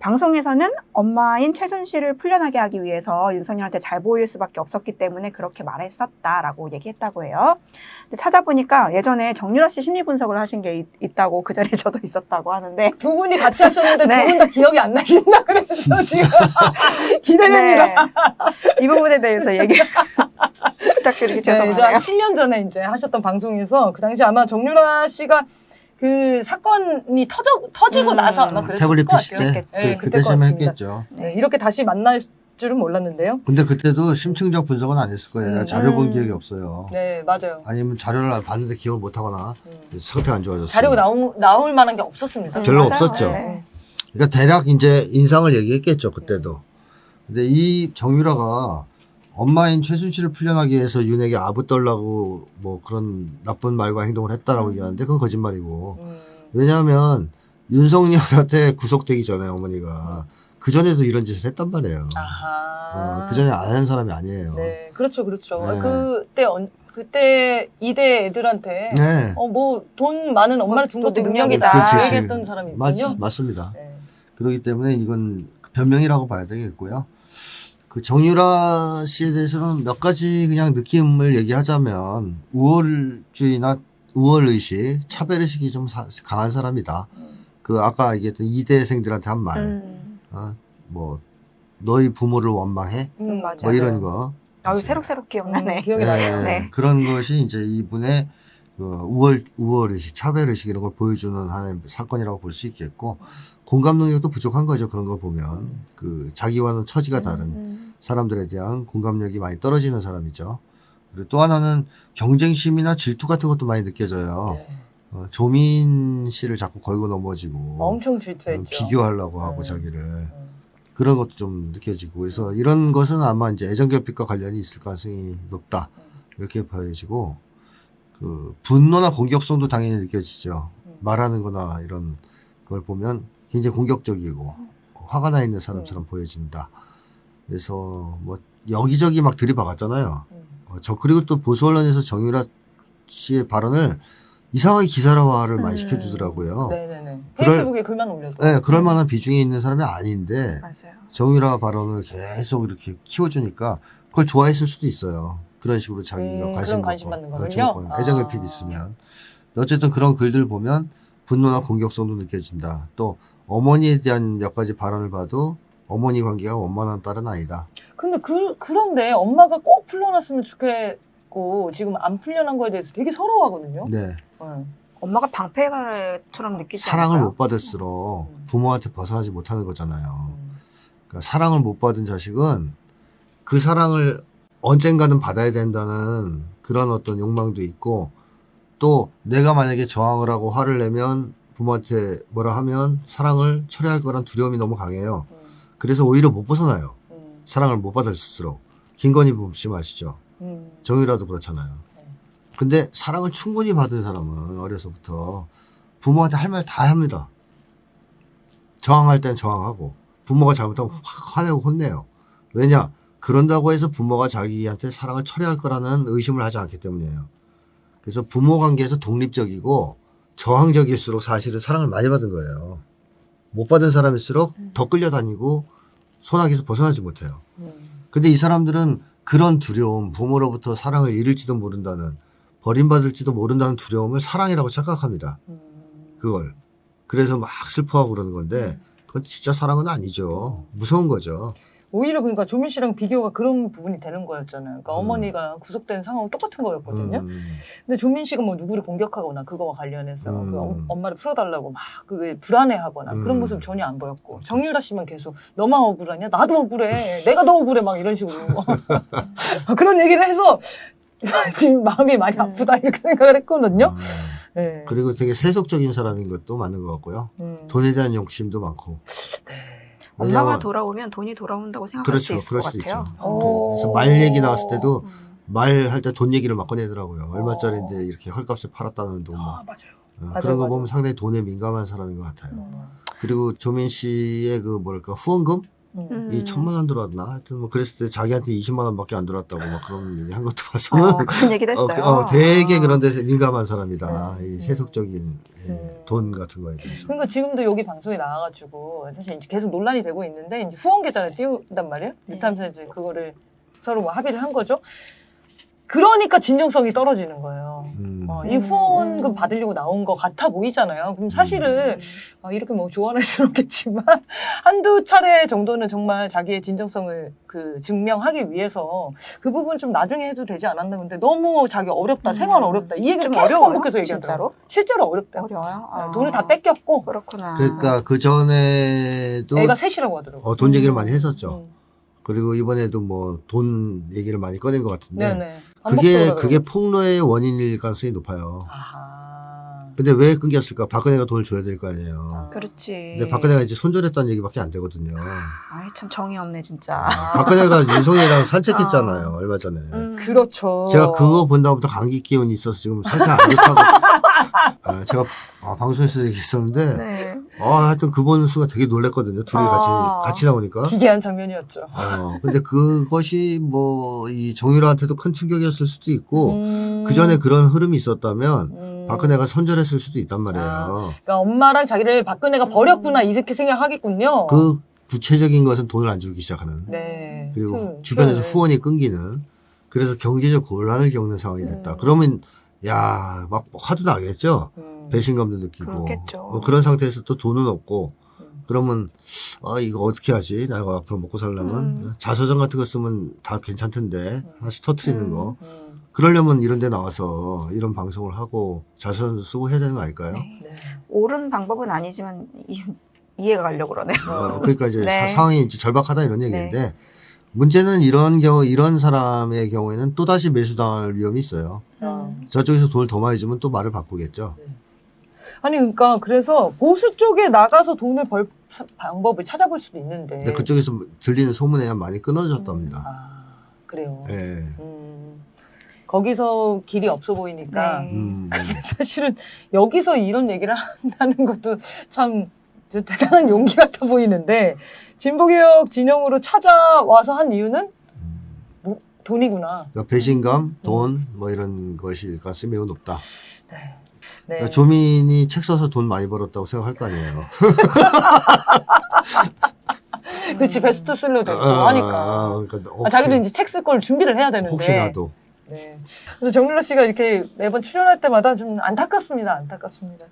방송에서는 엄마인 최순실을 풀려나게 하기 위해서 윤석열한테 잘 보일 수밖에 없었기 때문에 그렇게 말했었다라고 얘기했다고 해요. 근데 찾아보니까 예전에 정유라 씨 심리 분석을 하신 게 있다고 그 자리에 저도 있었다고 하는데 두 분이 같이 하셨는데 네. 두 분 다 기억이 안 나신다 그래서 지금 기대됩니다. 네. 이 부분에 대해서 얘기 부탁드리기 네, 죄송하네요. 이제 한 7년 전에 이제 하셨던 방송에서 그 당시 아마 정유라 씨가 그 사건이 터지고 나서 아마 그랬을 태블릿 것 PC 같아요. 때 네, 그때쯤에 것 같습니다. 했겠죠. 네, 이렇게 다시 만날 줄은 몰랐는데요. 근데 그때도 심층적 분석은 안 했을 거예요. 내가 자료 본 기억이 없어요. 네, 맞아요. 아니면 자료를 봤는데 기억을 못 하거나 상태가 안 좋아졌어요. 자료가 나올 만한 게 없었습니다. 별로 맞아요. 없었죠. 네. 그러니까 대략 이제 인상을 얘기했겠죠, 그때도. 근데 이 정유라가 엄마인 최순실을 풀려나기 위해서 윤에게 아부 떨라고 뭐 그런 나쁜 말과 행동을 했다라고 얘기하는데 그건 거짓말이고. 왜냐하면 윤석열한테 구속되기 전에 어머니가 그 전에도 이런 짓을 했단 말이에요. 아하. 그 전에 안 한 사람이 아니에요. 네, 그렇죠, 그렇죠. 네. 그때 이대 애들한테 네. 뭐 돈 많은 엄마를 둔 또 것도 능력이다. 능력이다 얘기했던 사람이 있군요. 맞습니다. 네. 그렇기 때문에 이건 변명이라고 봐야 되겠고요. 그 정유라 씨에 대해서는 몇 가지 그냥 느낌을 얘기하자면 우월주의나 우월의식, 차별의식이 좀 강한 사람이다. 그 아까 얘기했던 이대생들한테 한 말, 뭐 너희 부모를 원망해? 맞아요. 뭐 이런 거. 아유 새록새록 기억나네. 기억이 나요. 네. 그런 것이 이제 이분의 그 우월의식, 차별의식 이런 걸 보여주는 하나의 사건이라고 볼 수 있겠고, 공감 능력도 부족한 거죠. 그런 거 보면. 그 자기와는 처지가 다른 사람들에 대한 공감력이 많이 떨어지는 사람이죠. 그리고 또 하나는 경쟁심이나 질투 같은 것도 많이 느껴져요. 네. 조민 씨를 자꾸 걸고 넘어지고 엄청 질투했죠. 비교하려고 하고 자기를 그런 것도 좀 느껴지고, 그래서 이런 것은 아마 이제 애정결핍과 관련이 있을 가능성이 높다 이렇게 보여지고, 그 분노나 공격성도 당연히 느껴지죠. 말하는 거나 이런 걸 보면 굉장히 공격적이고 화가 나 있는 사람처럼 보여진다. 그래서 뭐 여기저기 막 들이박았잖아요. 그리고 또 보수 언론에서 정유라 씨의 발언을 이상하게 기사화를 많이 시켜주더라고요. 네네네. 그럴- 페이스북에 글만 올려서. 네, 그럴 만한 비중이 있는 사람이 아닌데 맞아요. 정유라 발언을 계속 이렇게 키워주니까 그걸 좋아했을 수도 있어요. 그런 식으로 자기가 그런 관심 받는 거군요. 애정결핍 있으면. 어쨌든 그런 글들 보면 분노나 공격성도 느껴진다. 또 어머니에 대한 몇 가지 발언을 봐도 어머니 관계가 원만한 딸은 아니다. 근데 그런데 엄마가 꼭 풀려났으면 좋겠고 지금 안 풀려난 거에 대해서 되게 서러워하거든요. 네. 엄마가 방패처럼 느끼지 사랑을 않을까요? 못 받을수록 부모한테 벗어나지 못하는 거잖아요. 그러니까 사랑을 못 받은 자식은 그 사랑을 언젠가는 받아야 된다는 그런 어떤 욕망도 있고, 또 내가 만약에 저항을 하고 화를 내면 부모한테 뭐라 하면 사랑을 철회할 거란 두려움이 너무 강해요. 그래서 오히려 못 벗어나요. 사랑을 못 받을수록. 김건희 씨 아시죠? 정유라도 그렇잖아요. 근데 사랑을 충분히 받은 사람은 어려서부터 부모한테 할 말 다 합니다. 저항할 땐 저항하고, 부모가 잘못하면 확 화내고 혼내요. 왜냐? 그런다고 해서 부모가 자기한테 사랑을 철회할 거라는 의심을 하지 않기 때문이에요. 그래서 부모 관계에서 독립적이고 저항적일수록 사실은 사랑을 많이 받은 거예요. 못 받은 사람일수록 더 끌려다니고 소나기에서 벗어나지 못해요. 근데 이 사람들은 그런 두려움, 부모로부터 사랑을 잃을지도 모른다는, 버림받을지도 모른다는 두려움을 사랑이라고 착각합니다. 그걸. 그래서 막 슬퍼하고 그러는 건데 그건 진짜 사랑은 아니죠. 무서운 거죠. 오히려 그러니까 조민 씨랑 비교가 그런 부분이 되는 거였잖아요. 그러니까 어머니가 구속된 상황은 똑같은 거였거든요. 근데 조민 씨가 뭐 누구를 공격하거나 그거와 관련해서 그 엄마를 풀어달라고 막 그게 불안해하거나 그런 모습 전혀 안 보였고 정유라 씨만 계속 너만 억울하냐? 나도 억울해. 내가 더 억울해. 막 이런 식으로 그런 얘기를 해서 지금 마음이 많이 아프다 이렇게 생각을 했거든요. 네. 그리고 되게 세속적인 사람인 것도 맞는 것 같고요. 돈에 대한 욕심도 많고. 엄마가 왜냐면- 돌아오면 돈이 돌아온다고 생각할 그렇죠. 수 그럴 있을 것 수도 같아요. 있죠. 그래서 말 얘기 나왔을 때도 말할 때 돈 얘기를 막 꺼내더라고요. 얼마짜리인데 이렇게 헐값에 팔았다는 돈. 뭐. 맞아요. 그런 거 맞아요. 보면 상당히 돈에 민감한 사람인 것 같아요. 그리고 조민 씨의 그 뭐랄까 후원금? 이 1,000만 원 들어왔나? 하여튼 뭐 그랬을 때 자기한테 20만 원밖에 안 들어왔다고 막 그런 얘기 한 것도 봐서는 그런 얘기도 했어요. 되게 그런 데서 민감한 사람이다. 이 세속적인 돈 같은 거에 대해서. 그러니까 지금도 여기 방송에 나와가지고 사실 이제 계속 논란이 되고 있는데 이제 후원 계좌를 띄운단 말이에요. 유탐사 이제 그거를 서로 뭐 합의를 한 거죠. 그러니까 진정성이 떨어지는 거예요. 이 후원금 받으려고 나온 거 같아 보이잖아요. 그럼 사실은 이렇게 뭐 조언할수록겠지만 한두 차례 정도는 정말 자기의 진정성을 그 증명하기 위해서 그 부분 좀 나중에 해도 되지 않았나. 근데 너무 자기 어렵다, 생활 어렵다. 이 얘기를 좀 계속 어려워요? 반복해서 얘기하더라고요. 진짜로? 실제로 어렵대요. 어려워요. 돈을 다 뺏겼고 그렇구나. 그러니까 그 전에도 애가 셋이라고 하더라고요. 돈 얘기를 많이 했었죠. 그리고 이번에도 뭐 돈 얘기를 많이 꺼낸 것 같은데 네네. 그게 폭로의 원인일 가능성이 높아요. 아하. 근데 왜 끊겼을까? 박근혜가 돈을 줘야 될 거 아니에요. 그렇지. 근데 박근혜가 이제 손절했다는 얘기밖에 안 되거든요. 아이 참 정이 없네 진짜. 박근혜가 윤석열이랑 산책했잖아요. 얼마 전에. 그렇죠. 제가 그거 본 다음부터 감기 기운이 있어서 지금 상태 안 좋다고. 제가 방송에서 얘기했었는데 네. 하여튼 그 보는 순간 되게 놀랬거든요. 둘이 같이 나오니까. 기괴한 장면이었죠. 근데 그것이 뭐 이 정유라한테도 큰 충격이었을 수도 있고 그 전에 그런 흐름이 있었다면 박근혜가 선절했을 수도 있단 말이에요. 그러니까 엄마랑 자기를 박근혜가 버렸구나 이렇게 생각하겠군요. 그 구체적인 것은 돈을 안 주기 시작하는. 네. 그리고 주변에서 후원이 끊기는. 그래서 경제적 곤란을 겪는 상황이 됐다. 그러면 막 화도 나겠죠. 배신감도 느끼고. 그렇겠죠. 그런 상태에서 또 돈은 없고 그러면 이거 어떻게 하지? 내가 앞으로 먹고 살려면 자서전 같은 거 쓰면 다 괜찮던데 하나씩 터트리는 거. 그러려면 이런 데 나와서 이런 방송을 하고 자서전도 쓰고 해야 되는 거 아닐까요? 네. 옳은 방법은 아니지만 이해가 가려고 그러네요. 그러니까 이제 네. 상황이 이제 절박하다 이런 얘기인데 문제는 이런 사람의 경우에는 또다시 매수당할 위험이 있어요. 저쪽에서 돈을 더 많이 주면 또 말을 바꾸겠죠. 아니 그러니까 그래서 보수 쪽에 나가서 돈을 벌 방법을 찾아볼 수도 있는데. 근데 그쪽에서 들리는 소문에 많이 끊어졌답니다. 그래요. 예. 거기서 길이 없어 보이니까. 네. 사실은 여기서 이런 얘기를 한다는 것도 참 대단한 용기 같아 보이는데 진보개혁 진영으로 찾아와서 한 이유는 뭐 돈이구나. 그러니까 배신감, 돈 뭐 이런 것일 가능성이 매우 높다. 네. 그러니까 조민이 책 써서 돈 많이 벌었다고 생각할 거 아니에요. 그렇지 베스트셀러 되고 하니까. 그러니까 자기도 이제 책 쓸 걸 준비를 해야 되는데. 혹시라도. 네. 그래서 정유라 씨가 이렇게 매번 출연할 때마다 좀 안타깝습니다. 안타깝습니다.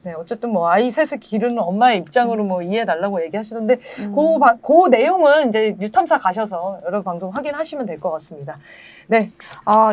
네. 어쨌든 뭐 아이 셋을 기르는 엄마의 입장으로 뭐 이해해달라고 얘기하시던데 그 내용은 이제 유탐사 가셔서 여러 방송 확인하시면 될 것 같습니다. 네.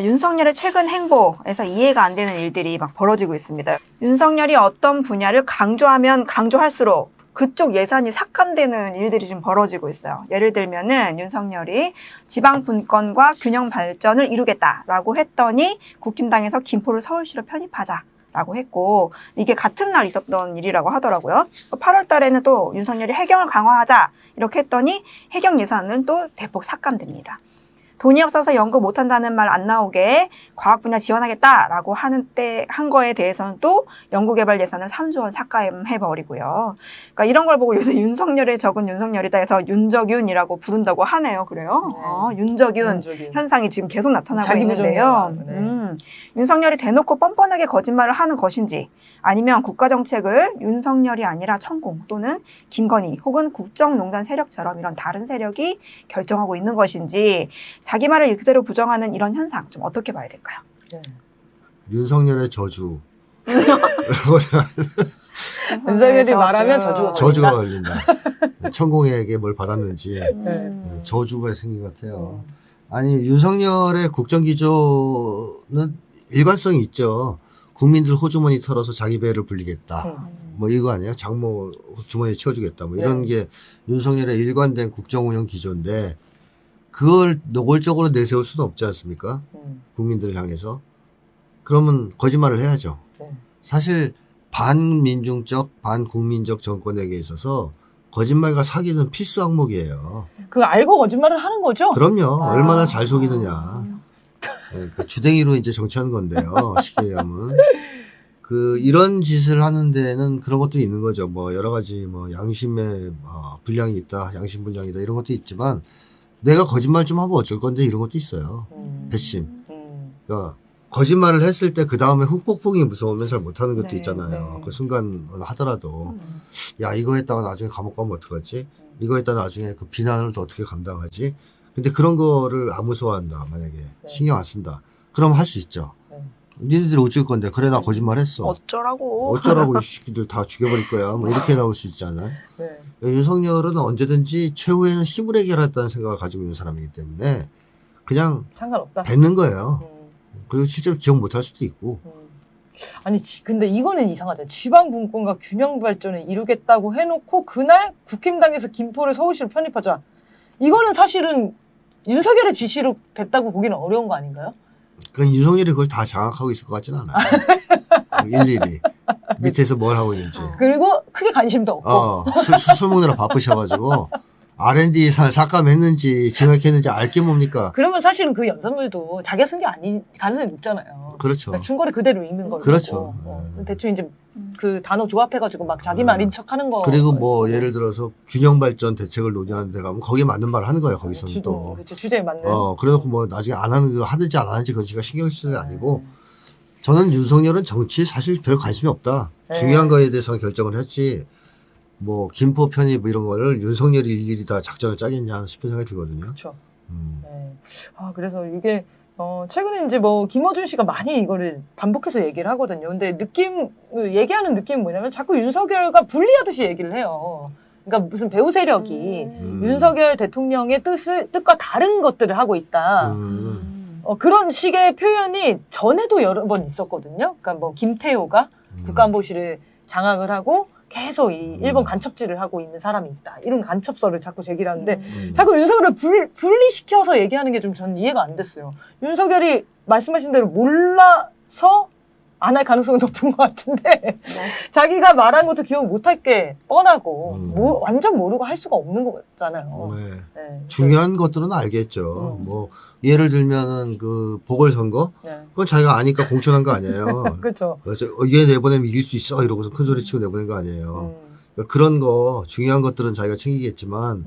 윤석열의 최근 행보에서 이해가 안 되는 일들이 막 벌어지고 있습니다. 윤석열이 어떤 분야를 강조하면 강조할수록 그쪽 예산이 삭감되는 일들이 지금 벌어지고 있어요. 예를 들면은 윤석열이 지방 분권과 균형 발전을 이루겠다라고 했더니 국힘당에서 김포를 서울시로 편입하자라고 했고 이게 같은 날 있었던 일이라고 하더라고요. 8월 달에는 또 윤석열이 해경을 강화하자 이렇게 했더니 해경 예산은 또 대폭 삭감됩니다. 돈이 없어서 연구 못한다는 말 안 나오게 과학 분야 지원하겠다라고 한 거에 대해서는 또 연구개발 예산을 3조 원 삭감해버리고요. 그러니까 이런 걸 보고 요새 윤석열에 적은 윤석열이다 해서 윤적윤이라고 부른다고 하네요. 그래요? 윤적윤 현상이 지금 계속 나타나고 있는데요. 윤석열이 대놓고 뻔뻔하게 거짓말을 하는 것인지 아니면 국가정책을 윤석열이 아니라 천공 또는 김건희 혹은 국정농단 세력처럼 이런 다른 세력이 결정하고 있는 것인지 자기 말을 그대로 부정하는 이런 현상 좀 어떻게 봐야 될까요? 네. 윤석열의 저주. 윤석열이 말하면 저주가 저주가 걸린다. 천공에게 뭘 받았는지 저주가 생긴 것 같아요. 아니 윤석열의 국정기조는 일관성이 있죠. 국민들 호주머니 털어서 자기 배를 불리겠다. 뭐 이거 아니에요? 장모 주머니에 채워주겠다. 뭐 이런 게 윤석열의 일관된 국정운영 기조인데 그걸 노골적으로 내세울 수는 없지 않습니까? 국민들을 향해서. 그러면 거짓말을 해야죠. 사실 반민중적, 반국민적 정권에게 있어서 거짓말과 사기는 필수 항목이에요. 그거 알고 거짓말을 하는 거죠? 그럼요. 얼마나 잘 속이느냐. 그러니까 주댕이로 이제 정치하는 건데요. 쉽게 얘기하면. 이런 짓을 하는 데는 그런 것도 있는 거죠. 뭐, 여러 가지, 뭐, 양심의 불량이 있다, 양심 불량이다, 이런 것도 있지만, 내가 거짓말 좀 하면 어쩔 건데, 이런 것도 있어요. 배심. 그러니까, 거짓말을 했을 때 그 다음에 훅폭풍이 무서우면 잘 못하는 것도 있잖아요. 그 순간 하더라도 야 이거 했다가 나중에 감옥 가면 어떡하지? 이거 했다가 나중에 그 비난을 또 어떻게 감당하지? 근데 그런 거를 안 무서워한다. 만약에 신경 안 쓴다. 그럼 할 수 있죠. 니네들이 어쩔 건데 그래 나 거짓말했어. 어쩌라고 이 새끼들 다 죽여버릴 거야. 뭐 이렇게 나올 수 있잖아요. 윤석열은 언제든지 최후에는 힘을 해결했다는 생각을 가지고 있는 사람이기 때문에 그냥 상관없다. 뱉는 거예요. 그리고 실제로 기억 못할 수도 있고. 아니 근데 이거는 이상하잖아요. 지방분권과 균형 발전을 이루겠다고 해놓고 그날 국힘당에서 김포를 서울시로 편입하자. 이거는 사실은 윤석열의 지시로 됐다고 보기는 어려운 거 아닌가요? 그건 윤석열이 그걸 다 장악하고 있을 것 같지는 않아요. 일일이 밑에서 뭘 하고 있는지. 그리고 크게 관심도 없고. 술 먹느라 바쁘셔가지고 R&D 삭감했는지 증액했는지 알 게 뭡니까? 그러면 사실은 그 연산물도 자기가 쓴 게 아닌 가능성이 높잖아요. 그렇죠. 그러니까 중거리 그대로 읽는 걸로. 그렇죠. 대충 이제 그 단어 조합해가지고 막 자기 말인 척하는 거. 그리고 뭐 예를 들어서 균형 발전 대책을 논의하는 데 가면 거기에 맞는 말을 하는 거예요. 거기서는 또. 그렇죠. 주제에 맞는. 그래놓고 뭐 나중에 안 하는 거 하는지 안 하는지 그건 제가 신경 쓸 일이 아니고 저는 윤석열은 정치에 사실 별 관심이 없다. 중요한 거에 대해서는 결정을 했지. 뭐 김포 편입 이런 거를 윤석열이 일일이 다 작전을 짜겠냐 싶은 생각이 들거든요. 그렇죠. 그래서 이게 최근에 이제 뭐 김어준 씨가 많이 이거를 반복해서 얘기를 하거든요. 근데 얘기하는 느낌은 뭐냐면 자꾸 윤석열과 분리하듯이 얘기를 해요. 그러니까 무슨 배후 세력이 윤석열 대통령의 뜻과 다른 것들을 하고 있다. 그런 식의 표현이 전에도 여러 번 있었거든요. 그러니까 뭐 김태호가 국가안보실을 장악을 하고 계속 이 일본 간첩질을 하고 있는 사람이 있다. 이런 간첩설을 자꾸 제기를 하는데 자꾸 윤석열을 분리시켜서 얘기하는 게 좀 저는 이해가 안 됐어요. 윤석열이 말씀하신 대로 몰라서 안 할 가능성이 높은 것 같은데 자기가 말한 것도 기억 못할 게 뻔하고 완전 모르고 할 수가 없는 거잖아요. 중요한 것들은 알겠죠. 뭐 예를 들면은 그 보궐선거 그건 자기가 아니까 공천한 거 아니에요. 그렇죠. 그래서 얘 내보내면 이길 수 있어 이러고서 큰 소리 치고 내보낸 거 아니에요. 그러니까 그런 거 중요한 것들은 자기가 챙기겠지만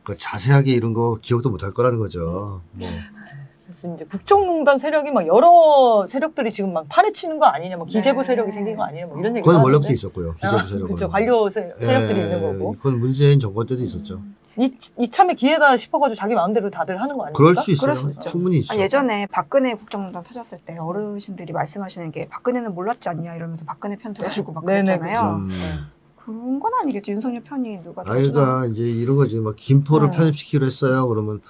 그 자세하게 이런 거 기억도 못할 거라는 거죠. 뭐. 그래서 이제 국정농단 세력이 막 여러 세력들이 지금 막 판에 치는 거 아니냐, 뭐 기재부 세력이 생긴 거 아니냐, 뭐 이런 얘기가 그건 원래부터 있었고요. 기재부 세력은. 그렇죠. 관료 세력들이 있는 거고. 그건 문재인 정권 때도 있었죠. 이참에 기회다 싶어가지고 자기 마음대로 다들 하는 거 아닙니까? 그럴 수 있어요. 그럴 수 있죠. 충분히 있죠. 예전에 박근혜 국정농단 터졌을 때 어르신들이 말씀하시는 게 박근혜는 몰랐지 않냐 이러면서 박근혜 편 들어주고 막 그랬잖아요. 그런 건 아니겠지. 윤석열 편이 누가 그러니까 이제 이런 거지. 막 김포를 편입시키기로 했어요. 그러면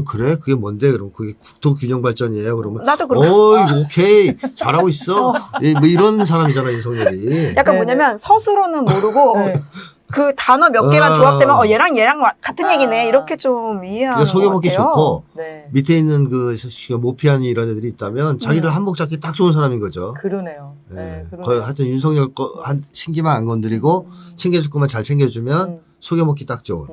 그래? 그게 뭔데? 그럼 그게 국토균형발전이에요. 그러면 나도 그렇게 오케이 잘하고 있어. 뭐 이런 사람이잖아 윤석열이. 약간 뭐냐면 서술어는 모르고 그 단어 몇 개만 조합되면 얘랑 같은 얘기네 이렇게 좀 이해하는 것 속여먹기 같아요. 좋고 밑에 있는 그 모피안이 이런 애들이 있다면 자기들 한복 잡기 딱 좋은 사람인 거죠. 그러네요. 하여튼 윤석열 거 한 신기만 안 건드리고 챙겨줄 것만 잘 챙겨주면 속여먹기 딱 좋은.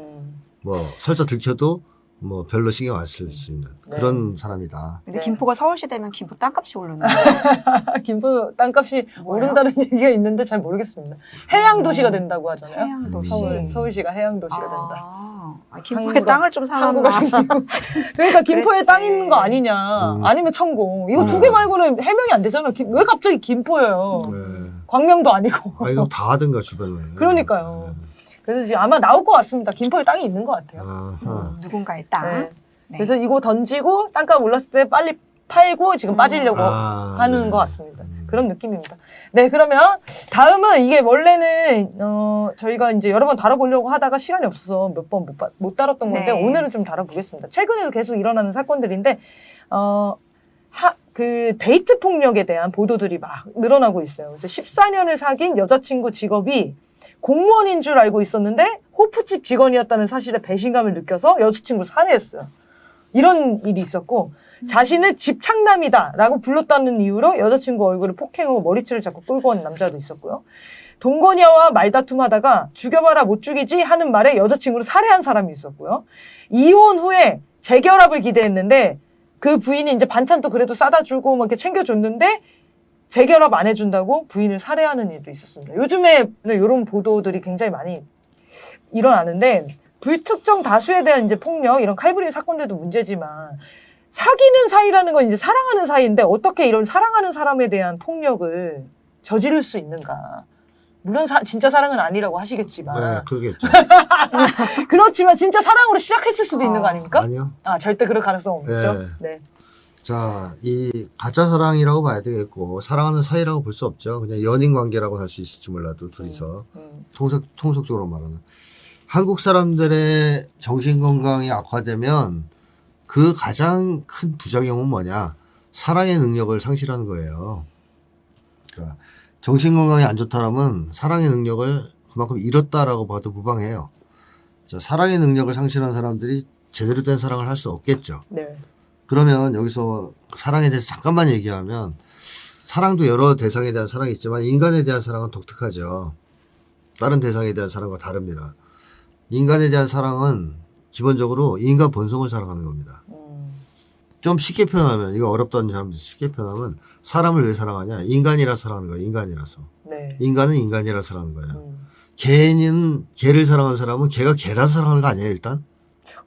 뭐 설사 들켜도 뭐 별로 신경 안 쓸 수 있는 그런 사람이다. 근데 김포가 서울시 되면 김포 땅값이 오르는 김포 땅값이 오른다는 얘기가 있는데 잘 모르겠습니다. 해양 도시가 된다고 하잖아요. 해양 도시. 서울시가 해양 도시가 된다. 김포에 땅을 좀 사놨나. 그러니까 김포에 땅 있는 거 아니냐. 아니면 천공. 이거 두 개 말고는 해명이 안 되잖아. 왜 갑자기 김포예요? 광명도 아니고. 이거 다 하든가 주변에. 그러니까요. 그래서 지금 아마 나올 것 같습니다. 김포에 땅이 있는 것 같아요. 누군가의 땅. 그래서 이거 던지고 땅값 올랐을 때 빨리 팔고 지금 빠지려고 하는 것 같습니다. 그런 느낌입니다. 네, 그러면 다음은 이게 원래는 저희가 이제 여러 번 다뤄보려고 하다가 시간이 없어서 몇 번 못 다뤘던 건데 네. 오늘은 좀 다뤄보겠습니다. 최근에도 계속 일어나는 사건들인데 그 데이트 폭력에 대한 보도들이 막 늘어나고 있어요. 그래서 14년을 사귄 여자친구 직업이 공무원인 줄 알고 있었는데 호프집 직원이었다는 사실에 배신감을 느껴서 여자친구를 살해했어요. 이런 일이 있었고 자신을 집착남이다라고 불렀다는 이유로 여자친구 얼굴을 폭행하고 머리채를 잡고 끌고 온 남자도 있었고요. 동거녀와 말다툼하다가 죽여봐라 못 죽이지 하는 말에 여자친구를 살해한 사람이 있었고요. 이혼 후에 재결합을 기대했는데 그 부인이 이제 반찬도 그래도 싸다 주고 막 이렇게 챙겨줬는데 재결합 안 해준다고 부인을 살해하는 일도 있었습니다. 요즘에 이런 보도들이 굉장히 많이 일어나는데 불특정 다수에 대한 이제 폭력, 이런 칼부림 사건들도 문제지만 사귀는 사이라는 건 이제 사랑하는 사이인데 어떻게 이런 사랑하는 사람에 대한 폭력을 저지를 수 있는가. 물론 진짜 사랑은 아니라고 하시겠지만 네, 그러겠죠. 그렇지만 진짜 사랑으로 시작했을 수도 있는 거 아닙니까? 아니요. 절대 그럴 가능성 없죠. 네. 네. 자, 이 가짜 사랑이라고 봐야 되겠고 사랑하는 사이라고 볼 수 없죠. 그냥 연인 관계라고 할 수 있을지 몰라도 둘이서 통속적으로 말하는 한국 사람들의 정신 건강이 악화되면 그 가장 큰 부작용은 뭐냐? 사랑의 능력을 상실하는 거예요. 그러니까 정신 건강이 안 좋다라면 사랑의 능력을 그만큼 잃었다라고 봐도 무방해요. 자, 사랑의 능력을 상실한 사람들이 제대로 된 사랑을 할 수 없겠죠. 네. 그러면 여기서 사랑에 대해서 잠깐만 얘기하면 사랑도 여러 대상에 대한 사랑이 있지만 인간에 대한 사랑은 독특하죠. 다른 대상에 대한 사랑과 다릅니다. 인간에 대한 사랑은 기본적으로 인간 본성을 사랑하는 겁니다. 좀 쉽게 표현하면, 이거 어렵다는 사람들 쉽게 표현하면 사람을 왜 사랑하냐? 인간이라서 사랑하는 거예요. 인간이라서. 네. 인간은 인간이라서 사랑하는 거예요. 개는 개를 사랑하는 사람은 개가 개라서 사랑하는 거 아니에요, 일단?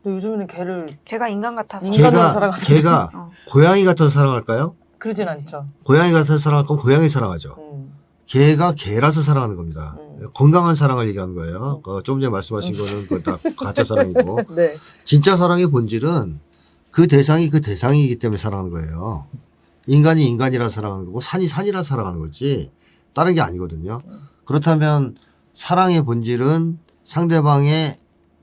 근데 요즘에는 개를 걔가 인간 같아서. 인간으로 살아가는 개가 고양이 같아서 사랑할까요? 그러진 않죠. 고양이 같아서 사랑할 거면 고양이 사랑하죠. 개가 개라서 사랑하는 겁니다. 건강한 사랑을 얘기하는 거예요. 좀 전에 말씀하신 거는 그거 다 가짜 사랑이고. 네. 진짜 사랑의 본질은 그 대상이 그 대상이기 때문에 사랑하는 거예요. 인간이 인간이라 사랑하는 거고 산이 산이라 사랑하는 거지 다른 게 아니거든요. 그렇다면 사랑의 본질은 상대방의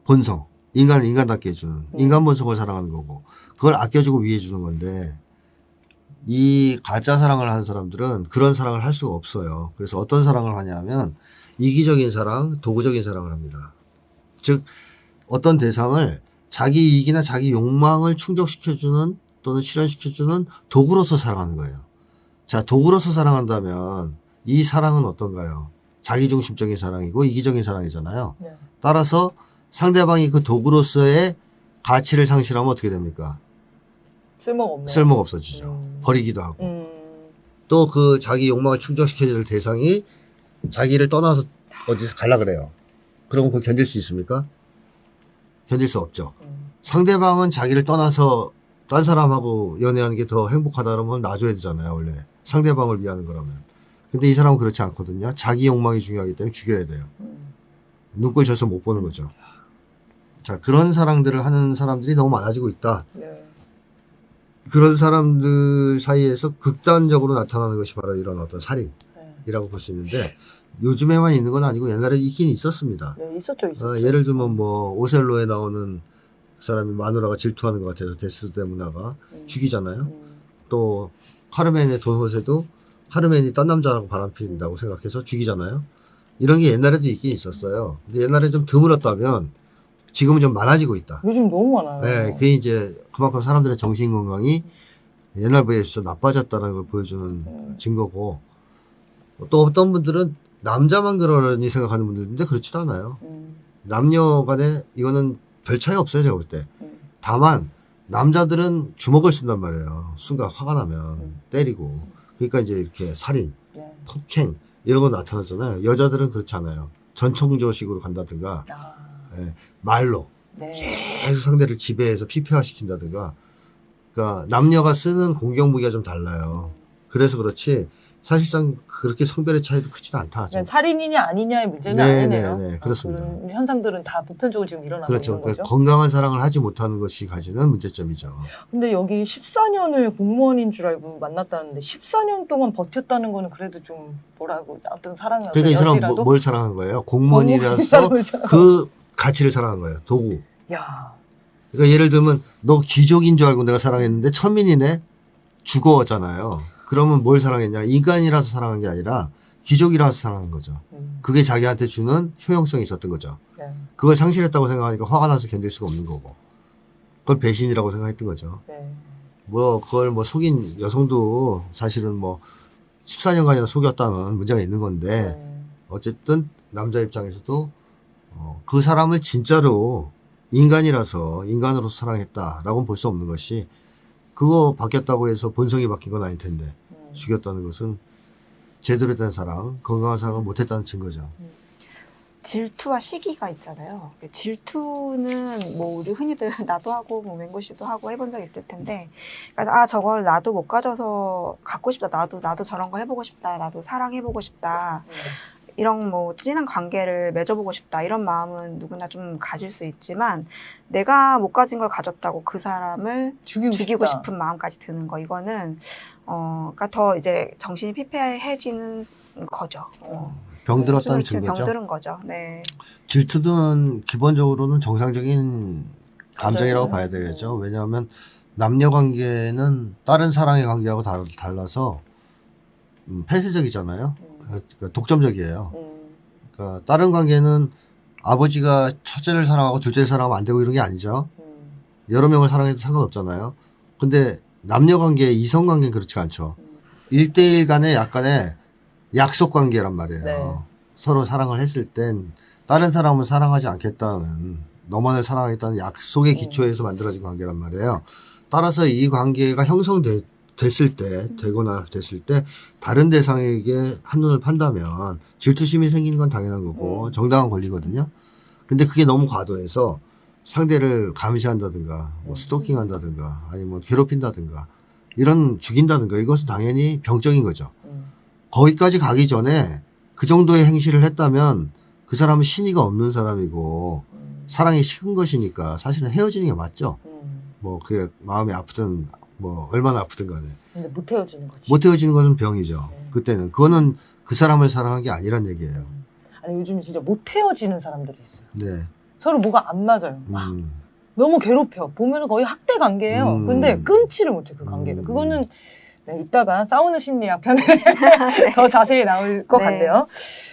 본성, 인간을 인간답게 해주는 인간 본성을 사랑하는 거고 그걸 아껴주고 위해주는 건데 이 가짜 사랑을 하는 사람들은 그런 사랑을 할 수가 없어요. 그래서 어떤 사랑을 하냐면 이기적인 사랑, 도구적인 사랑을 합니다. 즉 어떤 대상을 자기 이익이나 자기 욕망을 충족시켜주는 또는 실현시켜주는 도구로서 사랑하는 거예요. 자, 도구로서 사랑한다면 이 사랑은 어떤가요? 자기중심적인 사랑이고 이기적인 사랑이잖아요. 네. 따라서 상대방이 그 도구로서의 가치를 상실하면 어떻게 됩니까? 쓸모가 없네요. 쓸모가 없어지죠. 버리기도 하고. 또 그 자기 욕망을 충족시켜줄 대상이 자기를 떠나서 어디서 갈라 그래요. 그러면 그걸 견딜 수 있습니까? 견딜 수 없죠. 상대방은 자기를 떠나서 딴 사람하고 연애하는 게 더 행복하다 그러면 놔줘야 되잖아요, 원래. 상대방을 위하는 거라면. 근데 이 사람은 그렇지 않거든요. 자기 욕망이 중요하기 때문에 죽여야 돼요. 눈꼴 져서 못 보는 거죠. 자, 그런 사랑들을 하는 사람들이 너무 많아지고 있다. 네. 그런 사람들 사이에서 극단적으로 나타나는 것이 바로 이런 어떤 살인이라고 볼 수 있는데 요즘에만 있는 건 아니고 옛날에 있긴 있었습니다. 네, 있었죠. 예를 들면 뭐 오셀로에 나오는 그 사람이 마누라가 질투하는 것 같아서 데스데 문화가 죽이잖아요. 또 카르멘의 돈호세도 카르멘이 딴 남자라고 바람핀다고 생각해서 죽이잖아요. 이런 게 옛날에도 있긴 있었어요. 근데 옛날에 좀 드물었다면 지금은 좀 많아지고 있다. 요즘 너무 많아요. 네, 그게 이제 그만큼 사람들의 정신 건강이 옛날에 비해서 나빠졌다는 걸 보여주는 증거고 또 어떤 분들은 남자만 그러려니 생각하는 분들인데 그렇지도 않아요. 남녀 간에 이거는 별 차이 없어요, 제가 볼 때. 다만 남자들은 주먹을 쓴단 말이에요. 순간 화가 나면 때리고. 그러니까 이제 이렇게 살인, 네. 폭행 이런 거 나타나잖아요. 여자들은 그렇지 않아요. 전청조식으로 간다든가 예, 말로 네. 계속 상대를 지배해서 피폐화시킨다든가. 그러니까 남녀가 쓰는 공격 무기가 좀 달라요. 그래서 그렇지 사실상 그렇게 성별의 차이도 크지는 않다. 그냥 살인이냐 아니냐의 문제는 네, 아니네요. 네, 네, 그렇습니다. 그런 현상들은 다 보편적으로 지금 일어나고 그렇죠. 있는 거죠. 건강한 사랑을 하지 못하는 것이 가지는 문제점이죠. 근데 여기 14년을 공무원인 줄 알고 만났다는데 14년 동안 버텼다는 거는 그래도 좀 뭐라고 어떤 사랑을 그러니까 이 사람은 여지라도 뭘 사랑한 거예요? 공무원이라서 공무원이라서. 그 가치를 사랑한 거예요. 도구. 야, 그러니까 예를 들면 너 귀족인 줄 알고 내가 사랑했는데 천민이네 죽어잖아요. 그러면 뭘 사랑했냐? 인간이라서 사랑한 게 아니라 귀족이라서 사랑한 거죠. 그게 자기한테 주는 효용성이 있었던 거죠. 네, 그걸 상실했다고 생각하니까 화가 나서 견딜 수가 없는 거고. 그걸 배신이라고 생각했던 거죠. 네. 뭐 그걸 뭐 속인 여성도 사실은 뭐 14년간이나 속였다면 문제가 있는 건데 네. 어쨌든 남자 입장에서도 그 사람을 진짜로 인간이라서 인간으로서 사랑했다라고는 볼 수 없는 것이 그거 바뀌었다고 해서 본성이 바뀐 건 아닐 텐데 죽였다는 것은 제대로 된 사랑, 건강한 사랑을 못했다는 증거죠. 질투와 시기가 있잖아요. 질투는 뭐 우리 흔히들 나도 하고 뭐 맹구 씨도 하고 해본 적 있을 텐데, 그러니까 아 저걸 나도 못 가져서 갖고 싶다. 나도 저런 거 해보고 싶다. 나도 사랑해보고 싶다. 이런 뭐 진한 관계를 맺어보고 싶다. 이런 마음은 누구나 좀 가질 수 있지만 내가 못 가진 걸 가졌다고 그 사람을 죽이고 싶다. 싶은 마음까지 드는 거 이거는 그러니까 더 이제 정신이 피폐해지는 거죠. 병들었다는 숨을 증거죠. 병들은 거죠. 네. 질투는 기본적으로는 정상적인 감정이라고 봐야 되겠죠. 왜냐하면 남녀 관계는 다른 사랑의 관계하고 달라서 폐쇄적이잖아요. 그러니까 독점적이에요. 그러니까 다른 관계는 아버지가 첫째를 사랑하고 둘째를 사랑하면 안 되고 이런 게 아니죠. 여러 명을 사랑해도 상관없잖아요. 근데 남녀 관계, 이성 관계는 그렇지 않죠. 1대1 간의 약간의 약속 관계란 말이에요. 네. 서로 사랑을 했을 땐 다른 사람은 사랑하지 않겠다는, 너만을 사랑하겠다는 약속의 기초에서 만들어진 관계란 말이에요. 따라서 이 관계가 됐을 때, 되거나 됐을 때 다른 대상에게 한눈을 판다면 질투심이 생기는 건 당연한 거고 정당한 권리거든요. 근데 그게 너무 과도해서 상대를 감시한다든가 뭐 스토킹한다든가 아니면 괴롭힌다든가 이런 죽인다든가 이것은 당연히 병적인 거죠. 거기까지 가기 전에 그 정도의 행실을 했다면 그 사람은 신의가 없는 사람이고 사랑이 식은 것이니까 사실은 헤어지는 게 맞죠. 뭐 그게 마음이 아프든 뭐 얼마나 아프든 간에. 근데 못 헤어지는 거지. 못 헤어지는 것은 병이죠. 네. 그때는. 그거는 그 사람을 사랑한 게 아니란 얘기예요. 아니 요즘 진짜 못 헤어지는 사람들이 있어요. 네. 서로 뭐가 안 맞아요. 너무 괴롭혀. 보면은 거의 학대 관계예요. 근데 끊지를 못해 그 관계를. 그거는 네, 이따가 싸우는 심리학 편에 더 자세히 나올 것 네. 같네요.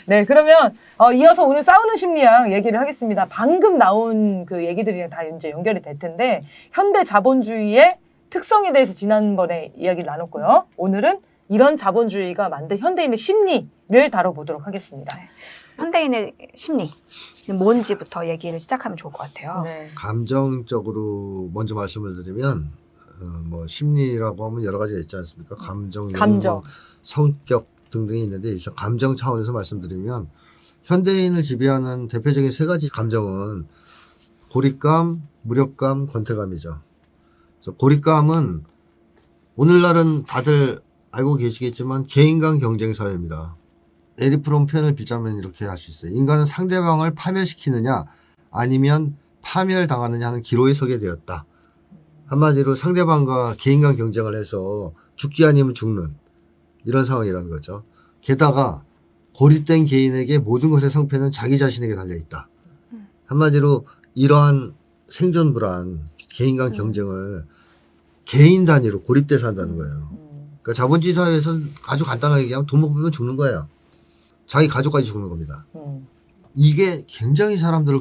네, 그러면 이어서 오늘 싸우는 심리학 얘기를 하겠습니다. 방금 나온 그 얘기들이랑 다 이제 연결이 될 텐데 현대 자본주의의 특성에 대해서 지난번에 이야기를 나눴고요. 오늘은 이런 자본주의가 만든 현대인의 심리를 다뤄보도록 하겠습니다. 네. 현대인의 심리 뭔지부터 얘기를 시작하면 좋을 것 같아요. 네. 감정적으로 먼저 말씀을 드리면 뭐 심리라고 하면 여러 가지가 있지 않습니까? 감정, 감정. 욕망, 성격 등등이 있는데 일단 감정 차원에서 말씀드리면 현대인을 지배하는 대표적인 세 가지 감정은 고립감, 무력감, 권태감이죠. 그래서 고립감은 오늘날은 다들 알고 계시겠지만 개인 간 경쟁 사회입니다. 에리프롬 표현을 빌자면 이렇게 할 수 있어요. 인간은 상대방을 파멸시키느냐 아니면 파멸당하느냐 하는 기로에 서게 되었다. 한마디로 상대방과 개인 간 경쟁을 해서 죽기 아니면 죽는 이런 상황이라는 거죠. 게다가 고립된 개인에게 모든 것의 성패는 자기 자신에게 달려있다. 한마디로 이러한 생존 불안, 개인 간 경쟁을 개인 단위로 고립돼서 한다는 거예요. 그러니까 자본주의 사회에서는 아주 간단하게 얘기하면 돈 못 벌면 죽는 거예요. 자기 가족까지 죽는 겁니다. 이게 굉장히 사람들을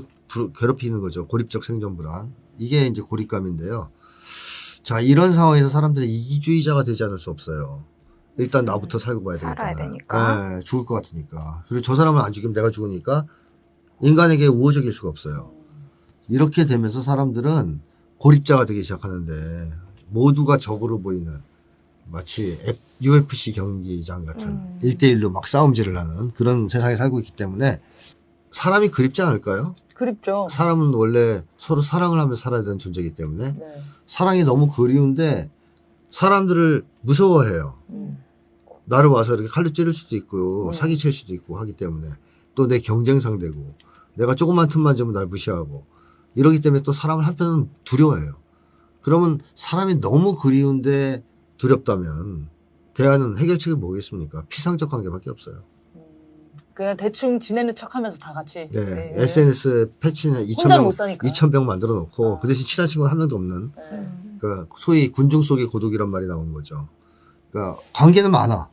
괴롭히는 거죠. 고립적 생존 불안. 이게 이제 고립감인데요. 자, 이런 상황에서 사람들이 이기주의자가 되지 않을 수 없어요. 일단 나부터 살고 봐야 되니까. 살아야 되니까. 네, 죽을 것 같으니까. 그리고 저 사람을 안 죽이면 내가 죽으니까 인간에게 우호적일 수가 없어요. 이렇게 되면서 사람들은 고립자가 되기 시작하는데 모두가 적으로 보이는 마치 UFC 경기장 같은 1대1로 막 싸움질을 하는 그런 세상에 살고 있기 때문에 사람이 그립지 않을까요? 그립죠. 사람은 원래 서로 사랑을 하면서 살아야 되는 존재이기 때문에 네. 사랑이 너무 그리운데 사람들을 무서워해요. 나를 와서 이렇게 칼로 찌를 수도 있고, 음. 사기칠 수도 있고 하기 때문에, 또 내 경쟁 상대고, 내가 조금만 틈만 주면 날 무시하고, 이러기 때문에 또 사람을 한편은 두려워해요. 그러면 사람이 너무 그리운데 두렵다면, 대안은 해결책이 뭐겠습니까? 피상적 관계밖에 없어요. 그냥 대충 지내는 척하면서 다 같이. 네, SNS 패치는 혼자 못 사니까. 2,000병 만들어 놓고, 아. 그 대신 친한 친구는 한 명도 없는, 네. 그러니까 소위 군중 속의 고독이란 말이 나오는 거죠. 그러니까 관계는 많아.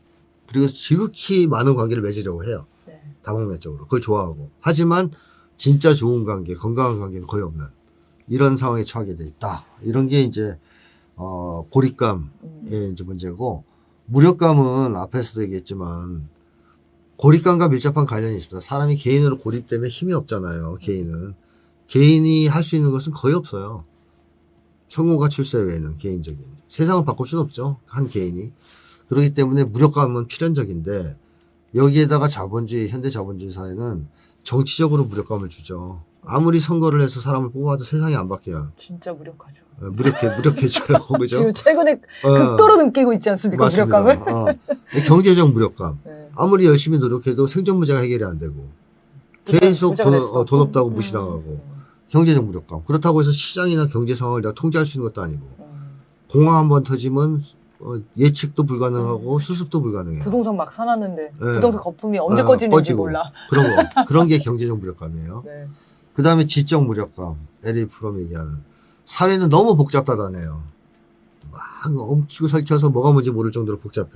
그리고 지극히 많은 관계를 맺으려고 해요. 네. 다방면적으로. 그걸 좋아하고. 하지만 진짜 좋은 관계, 건강한 관계는 거의 없는 이런 상황에 처하게 돼 있다. 이런 게 이제 고립감의 이제 문제고, 무력감은 앞에서도 얘기했지만 고립감과 밀접한 관련이 있습니다. 사람이 개인으로 고립되면 힘이 없잖아요. 개인이 할 수 있는 것은 거의 없어요. 성공과 출세 외에는 개인적인. 세상을 바꿀 수는 없죠. 한 개인이. 그렇기 때문에 무력감은 필연적인데, 여기에다가 자본주의, 현대 자본주의 사회는 정치적으로 무력감을 주죠. 아무리 선거를 해서 사람을 뽑아도 세상이 안 바뀌어요. 진짜 무력하죠. 무력해져요. 그죠? 지금 최근에 극도로 느끼고 있지 않습니까? 맞습니다. 무력감을. 경제적 무력감. 네. 아무리 열심히 노력해도 생존 문제가 해결이 안 되고, 계속 부자가 될 수도 돈 없고. 없다고 무시당하고, 경제적 무력감. 그렇다고 해서 시장이나 경제 상황을 내가 통제할 수 있는 것도 아니고, 공황 한번 터지면 예측도 불가능하고 수습도 불가능해요. 부동산 막 사놨는데 네. 부동산 거품이 언제 어, 꺼지는지 꺼지고. 몰라. 그런 게 경제적 무력감이에요. 네. 그 다음에 지적 무력감. 에리 프롬 얘기하는. 사회는 너무 복잡하다네요. 막 엉키고 설켜서 뭐가 뭔지 모를 정도로 복잡해.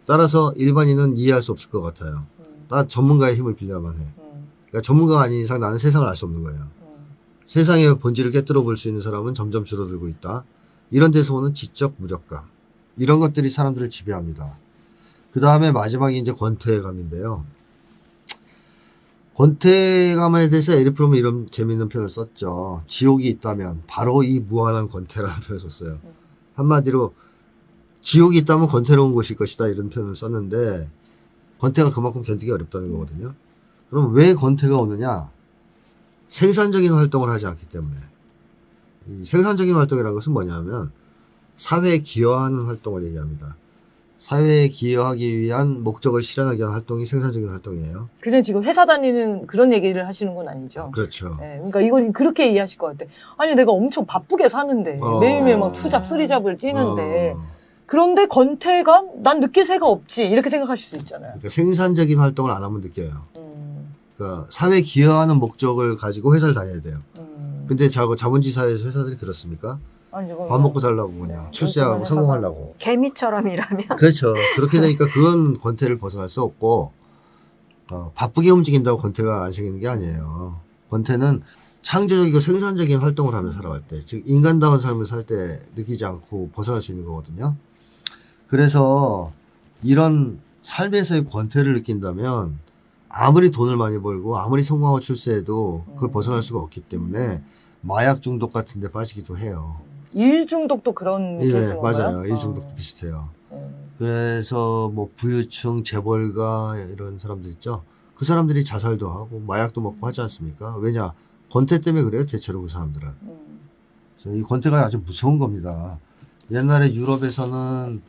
따라서 일반인은 이해할 수 없을 것 같아요. 난 전문가의 힘을 빌려야만 해. 그러니까 전문가가 아닌 이상 나는 세상을 알 수 없는 거예요. 세상의 본질을 깨뜨려 볼 수 있는 사람은 점점 줄어들고 있다. 이런 데서 오는 지적 무력감. 이런 것들이 사람들을 지배합니다. 그 다음에 마지막이 이제 권태감인데요. 권태감에 대해서 에리 프롬은 이런 재미있는 표현을 썼죠. 지옥이 있다면 바로 이 무한한 권태라는 표현을 썼어요. 한마디로 지옥이 있다면 권태로운 곳일 것이다 이런 표현을 썼는데, 권태가 그만큼 견디기 어렵다는 거거든요. 그럼 왜 권태가 오느냐? 생산적인 활동을 하지 않기 때문에. 이 생산적인 활동이라는 것은 뭐냐면 사회에 기여하는 활동을 얘기합니다. 사회에 기여하기 위한 목적을 실현하기 위한 활동이 생산적인 활동이에요. 그냥 지금 회사 다니는 그런 얘기를 하시는 건 아니죠. 그렇죠. 네, 그러니까 이걸 그렇게 이해하실 것 같아. 아니 내가 엄청 바쁘게 사는데 매일매일 막 투잡 쓰리잡을 뛰는데 그런데 권태감? 난 느낄 새가 없지 이렇게 생각하실 수 있잖아요. 그러니까 생산적인 활동을 안 하면 느껴요. 그러니까 사회에 기여하는 목적을 가지고 회사를 다녀야 돼요. 근데 자본주의 사회에서 회사들이 그렇습니까? 아니, 밥 먹고 살라고 그냥 출세하고 성공하려고. 개미처럼 일하면 그렇죠. 그렇게 되니까 그건 권태를 벗어날 수 없고, 바쁘게 움직인다고 권태가 안 생기는 게 아니에요. 권태는 창조적이고 생산적인 활동을 하며 살아갈 때, 즉 인간다운 삶을 살 때 느끼지 않고 벗어날 수 있는 거거든요. 그래서 이런 삶에서의 권태를 느낀다면 아무리 돈을 많이 벌고 아무리 성공하고 출세해도 그걸 벗어날 수가 없기 때문에 마약 중독 같은 데 빠지기도 해요. 일 중독도 그런 예, 케이스인가요? 맞아요. 일 중독도 비슷해요. 그래서 뭐 부유층, 재벌가 이런 사람들 있죠. 그 사람들이 자살도 하고 마약도 먹고 하지 않습니까? 왜냐? 권태 때문에 그래요. 대체로 그 사람들은. 그래서 이 권태가 아주 무서운 겁니다. 옛날에 유럽에서는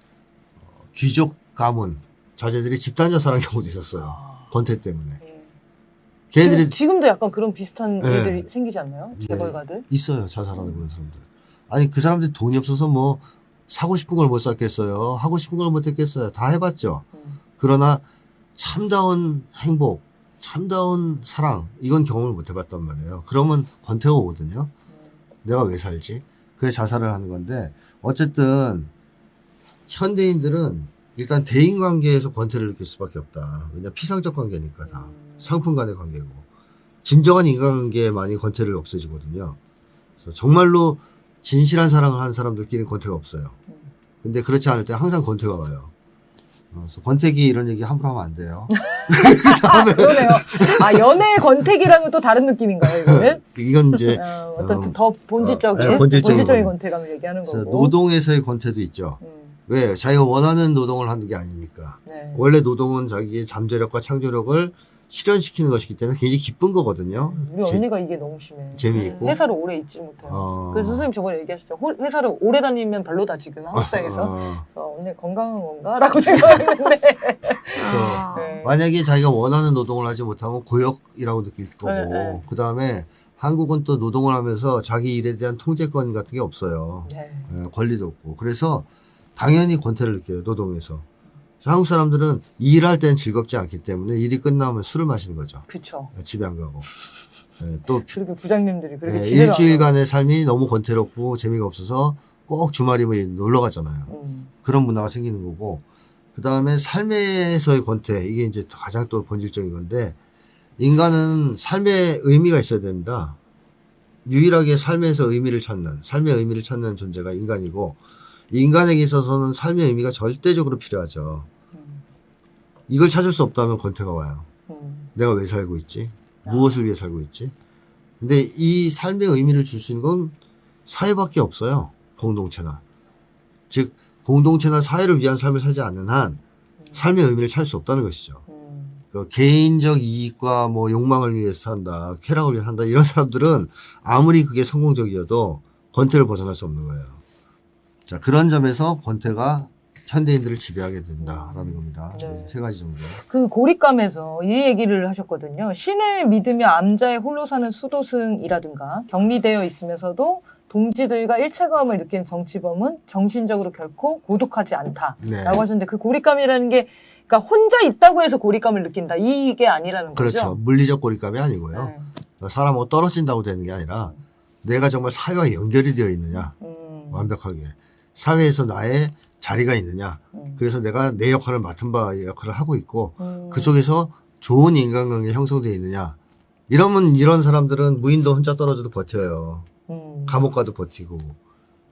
귀족 가문 자제들이 집단 자살한 경우도 있었어요. 권태 때문에. 걔네들이 지금도 약간 그런 비슷한 네. 일들이 생기지 않나요? 재벌가들? 있어요. 자살하는 그런 사람들. 아니 그 사람들이 돈이 없어서 뭐 사고 싶은 걸 못 샀겠어요. 하고 싶은 걸 못 했겠어요. 다 해봤죠. 그러나 참다운 행복, 참다운 사랑 이건 경험을 못 해봤단 말이에요. 그러면 권태가 오거든요. 내가 왜 살지? 그게 자살을 하는 건데 어쨌든 현대인들은 일단 대인관계에서 권태를 느낄 수밖에 없다. 왜냐 피상적 관계니까 다. 상품 간의 관계고. 진정한 인간관계에 권태를 없애주거든요. 그래서 정말로 진실한 사랑을 하는 사람들끼리 권태가 없어요. 근데 그렇지 않을 때 항상 권태가 와요. 그래서 권태기 이런 얘기 함부로 하면 안 돼요. 그러네요. 아, 연애의 권태기랑은 또 다른 느낌인가요, 이거는? 이건 이제 어떤 더 본질적인, 본질적인 권태감을 얘기하는 그래서 거고. 노동에서의 권태도 있죠. 왜? 자기가 원하는 노동을 하는 게 아니니까. 네. 원래 노동은 자기의 잠재력과 창조력을 실현시키는 것이기 때문에 굉장히 기쁜 거거든요. 우리 언니가 이게 너무 심해. 재미있고. 회사를 오래 있지 못해요. 그래서 선생님 저번에 얘기하셨죠. 회사를 오래 다니면 별로다 지금 한국사에서. 그래서 언니 건강한 건가라고 생각했는데. 아. 네. 만약에 자기가 원하는 노동을 하지 못하면 고역이라고 느낄 거고, 네. 그 다음에 한국은 또 노동을 하면서 자기 일에 대한 통제권 같은 게 없어요. 네. 권리도 없고. 그래서 당연히 권태를 느껴요, 노동에서. 그래서 한국 사람들은 일할 때는 즐겁지 않기 때문에 일이 끝나면 술을 마시는 거죠. 그쵸. 집에 안 가고. 또 그렇게 부장님들이 그렇게 집에 일주일간의 삶이 너무 권태롭고 재미가 없어서 꼭 주말이면 놀러 가잖아요. 그런 문화가 생기는 거고, 그 다음에 삶에서의 권태, 이게 이제 가장 또 본질적인 건데, 인간은 삶에 의미가 있어야 됩니다. 유일하게 삶의 의미를 찾는 존재가 인간이고, 인간에게 있어서는 삶의 의미가 절대적으로 필요하죠. 이걸 찾을 수 없다면 권태가 와요. 내가 왜 살고 있지? 무엇을 위해 살고 있지? 근데 이 삶의 의미를 줄 수 있는 건 사회밖에 없어요. 공동체나. 즉, 공동체나 사회를 위한 삶을 살지 않는 한 삶의 의미를 찾을 수 없다는 것이죠. 그 개인적 이익과 뭐 욕망을 위해서 산다, 쾌락을 위해서 산다, 이런 사람들은 아무리 그게 성공적이어도 권태를 벗어날 수 없는 거예요. 자, 그런 점에서 권태가 현대인들을 지배하게 된다라는 겁니다. 네. 세 가지 정도. 그 고립감에서 이 얘기를 하셨거든요. 신을 믿으며 암자에 홀로 사는 수도승이라든가 격리되어 있으면서도 동지들과 일체감을 느끼는 정치범은 정신적으로 결코 고독하지 않다라고 네. 하셨는데 그 고립감이라는 게 그러니까 혼자 있다고 해서 고립감을 느낀다 이게 아니라는 거죠. 그렇죠. 물리적 고립감이 아니고요. 네. 사람하고 떨어진다고 되는 게 아니라 내가 정말 사회와 연결이 되어 있느냐, 완벽하게. 사회에서 나의 자리가 있느냐. 그래서 내가 내 역할을 맡은 바의 역할을 하고 있고 그 속에서 좋은 인간관계 형성되어 있느냐. 이러면 이런 사람들은 무인도 혼자 떨어져도 버텨요. 감옥 가도 버티고.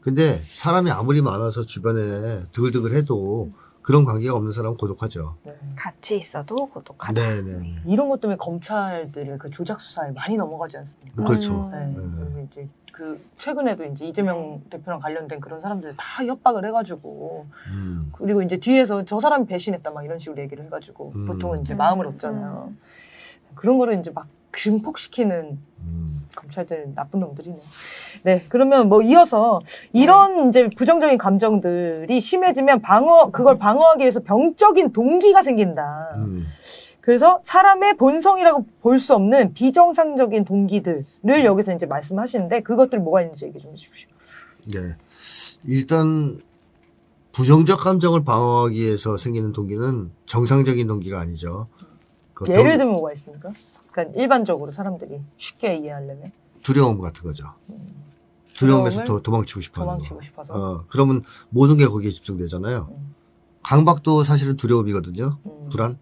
근데 사람이 아무리 많아서 주변에 드글드글 해도 그런 관계가 없는 사람은 고독하죠. 네. 같이 있어도 고독하다. 네네. 이런 것 때문에 검찰들이 그 조작 수사에 많이 넘어가지 않습니까? 그렇죠. 네. 네. 그래서 이제 그 최근에도 이제 이재명 대표랑 관련된 그런 사람들 다 협박을 해가지고 그리고 이제 뒤에서 저 사람이 배신했다 막 이런 식으로 얘기를 해가지고 보통은 이제 마음을 얻잖아요. 그런 거를 이제 막 증폭시키는 검찰들 나쁜 놈들이네. 네, 그러면 뭐 이어서 이런 이제 부정적인 감정들이 심해지면 그걸 방어하기 위해서 병적인 동기가 생긴다. 그래서 사람의 본성이라고 볼 수 없는 비정상적인 동기들을 여기서 이제 말씀하시는데 그것들 뭐가 있는지 얘기 좀 해주십시오. 네. 일단 부정적 감정을 방어하기 위해서 생기는 동기는 정상적인 동기가 아니죠. 예를 들면 뭐가 있습니까? 그러니까 일반적으로 사람들이 쉽게 이해하려면 두려움 같은 거죠. 두려움에서 더 도망치고 싶어 하는 도망치고 거. 싶어서. 그러면 모든 게 거기에 집중되잖아요. 강박도 사실은 두려움이거든요. 불안.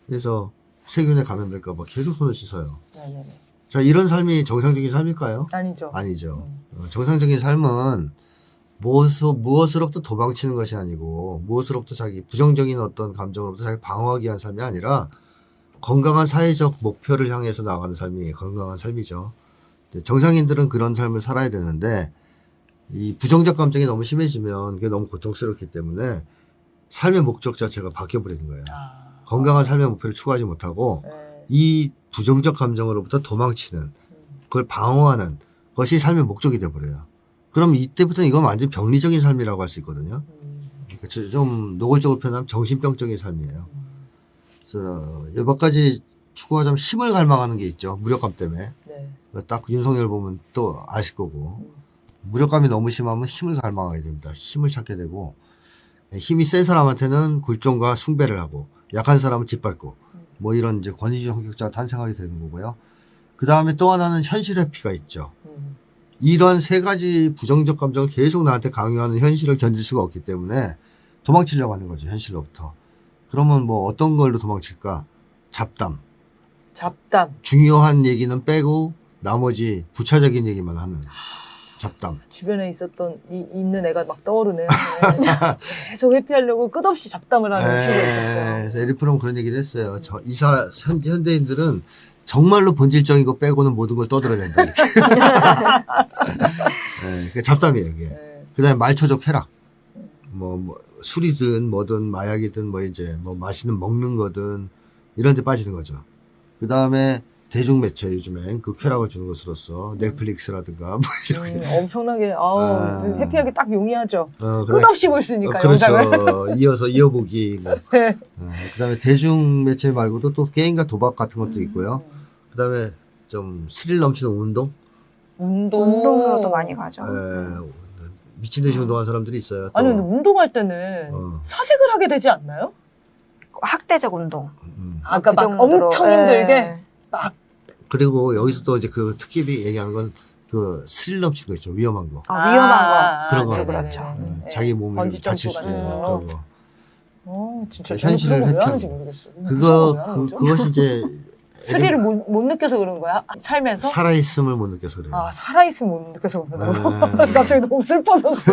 그래서 세균에 감염될까 봐 계속 손을 씻어요. 네네네. 자, 이런 삶이 정상적인 삶일까요? 아니죠. 아니죠. 정상적인 삶은 무엇으로부터 도망치는 것이 아니고 무엇으로부터 자기 부정적인 어떤 감정으로부터 자기 방어하기 위한 삶이 아니라 건강한 사회적 목표를 향해서 나가는 삶이 건강한 삶이죠. 정상인들은 그런 삶을 살아야 되는데 이 부정적 감정이 너무 심해지면 그게 너무 고통스럽기 때문에 삶의 목적 자체가 바뀌어버리는 거예요. 건강한 삶의 목표를 추구하지 못하고 네. 이 부정적 감정으로부터 도망치는 그걸 방어하는 것이 삶의 목적이 돼버려요. 그럼 이때부터는 이건 완전 병리적인 삶이라고 할 수 있거든요. 좀 노골적으로 표현하면 정신병적인 삶이에요. 그래서 몇 가지 추구하자면 힘을 갈망하는 게 있죠. 무력감 때문에. 네. 딱 윤석열 보면 또 아실 거고. 무력감이 너무 심하면 힘을 갈망하게 됩니다. 힘을 찾게 되고 힘이 센 사람한테는 굴종과 숭배를 하고 약한 사람은 짓밟고 뭐 이런 이제 권위주의 성격자가 탄생하게 되는 거고요. 그 다음에 또 하나는 현실 회피가 있죠. 이런 세 가지 부정적 감정을 계속 나한테 강요하는 현실을 견딜 수가 없기 때문에 도망치려고 하는 거죠. 현실로부터. 그러면 뭐 어떤 걸로 도망칠까? 잡담. 중요한 얘기는 빼고 나머지 부차적인 얘기만 하는 잡담. 주변에 있는 애가 막 떠오르네요. 계속 회피하려고 끝없이 잡담을 하는 친구가 있었어요. 그래서 에리프롬 그런 얘기를 했어요. 현대인들은 정말로 본질적인 거 빼고는 모든 걸 떠들어야 된다. 이렇게. 네, 잡담이에요, 이게. 네. 그 다음에 말초적 쾌락. 뭐, 술이든 뭐든 마약이든 뭐 이제 뭐 맛있는 먹는 거든 이런 데 빠지는 거죠. 그 다음에 대중매체 요즘엔 그 쾌락을 주는 것으로서 넷플릭스라든가 뭐 이렇게 엄청나게 아. 해피하게 딱 용이하죠. 그다음에- 끝없이 볼 수 있으니까 그렇죠. 영상을. 이어서 이어보기 뭐. 네. 그다음에 대중매체 말고도 또 게임과 도박 같은 것도 있고요. 그다음에 좀 스릴 넘치는 운동. 운동으로도 많이 가죠. 미친 듯이 운동하는 사람들이 있어요. 또. 아니 근데 운동할 때는 어. 사색을 하게 되지 않나요? 학대적 운동. 아까 그 막 정도로, 엄청 예. 힘들게 막 그리고 여기서 또 이제 그 특집이 얘기하는 건 그 스릴 넘치는 거 있죠. 위험한 거. 위험한 거. 그런 거 네네네. 그렇죠. 네. 자기 몸을 번지 다칠 점프 수도 있는 같은 그런 거. 진짜 현실을 저는 그런 거왜 회피하는 하는지 거. 모르겠어요. 그것이 이제 스릴을 못 느껴서 그런 거야? 살면서? 살아있음을 못 느껴서 그래요. 살아있으면 못 느껴서 그런 거야. 네. 갑자기 너무 슬퍼졌어.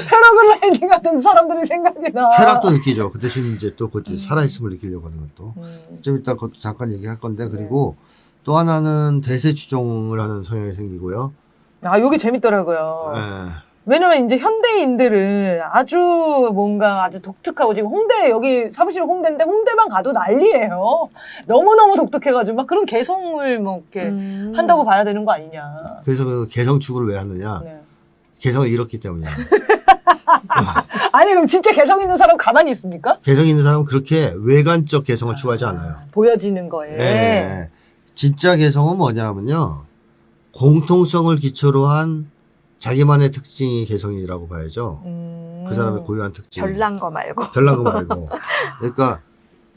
패러글라이딩 같은 사람들이 생각이 나. 쾌락도 느끼죠. 그 대신 이제 또 그것도 살아있음을 느끼려고 하는 것도. 좀 이따 그것도 잠깐 얘기할 건데, 그리고 또 하나는 대세 추종을 하는 성향이 생기고요. 여기 재밌더라고요. 예. 왜냐면 이제 현대인들은 아주 뭔가 아주 독특하고 지금 여기 사무실 홍대인데 홍대만 가도 난리예요. 너무너무 독특해가지고 막 그런 개성을 뭐 이렇게 한다고 봐야 되는 거 아니냐. 그래서 그 개성 추구를 왜 하느냐. 네. 개성을 잃었기 때문이야. 아니 그럼 진짜 개성 있는 사람 가만히 있습니까? 개성 있는 사람은 그렇게 외관적 개성을 추구하지 않아요. 보여지는 거에. 예. 진짜 개성은 뭐냐면요. 공통성을 기초로 한 자기만의 특징이 개성이라고 봐야죠. 그 사람의 고유한 특징. 별난 거 말고. 별난 거 말고. 그러니까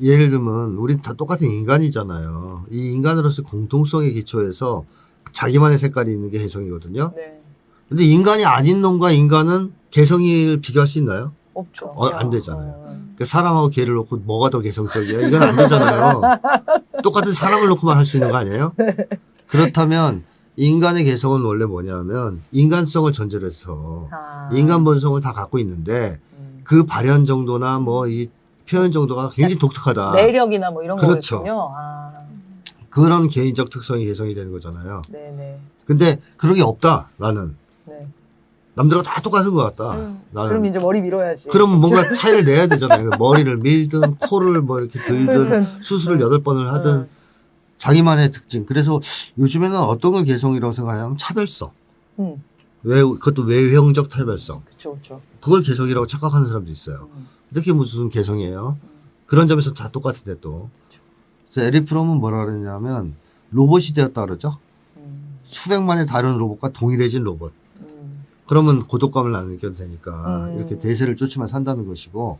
예를 들면 우린 다 똑같은 인간이잖아요. 이 인간으로서 공통성에 기초해서 자기만의 색깔이 있는 게 개성이거든요. 네. 근데 인간이 아닌 놈과 인간은 개성을 비교할 수 있나요? 없죠. 안 되잖아요. 그러니까 사람하고 개를 놓고 뭐가 더 개성적이에요? 이건 안 되잖아요. 똑같은 사람을 놓고만 할 수 있는 거 아니에요? 그렇다면 인간의 개성은 원래 뭐냐면 인간성을 전제로 해서 인간 본성을 다 갖고 있는데 그 발현 정도나 뭐 이 표현 정도가 굉장히 독특하다. 매력이나 뭐 이런 그렇죠. 거군요. 그런 개인적 특성이 개성이 되는 거잖아요. 네네. 근데 그런 게 없다. 나는. 네. 남들과 다 똑같은 것 같다. 나는. 그럼 이제 머리 밀어야지. 그러면 뭔가 차이를 내야 되잖아요. 머리를 밀든 코를 뭐 이렇게 들든 수술을 8번을 하든 자기만의 특징. 그래서 요즘에는 어떤 걸 개성이라고 생각하냐면 차별성. 그것도 외형적 차별성. 그렇죠. 그걸 개성이라고 착각하는 사람도 있어요. 이렇게 무슨 개성이에요? 그런 점에서 다 똑같은데 또. 그래서 에릭 프롬은 뭐라 그러냐면 로봇이 되었다 그러죠. 수백만의 다른 로봇과 동일해진 로봇. 그러면 고독감을 안 느껴도 되니까 이렇게 대세를 쫓으면 산다는 것이고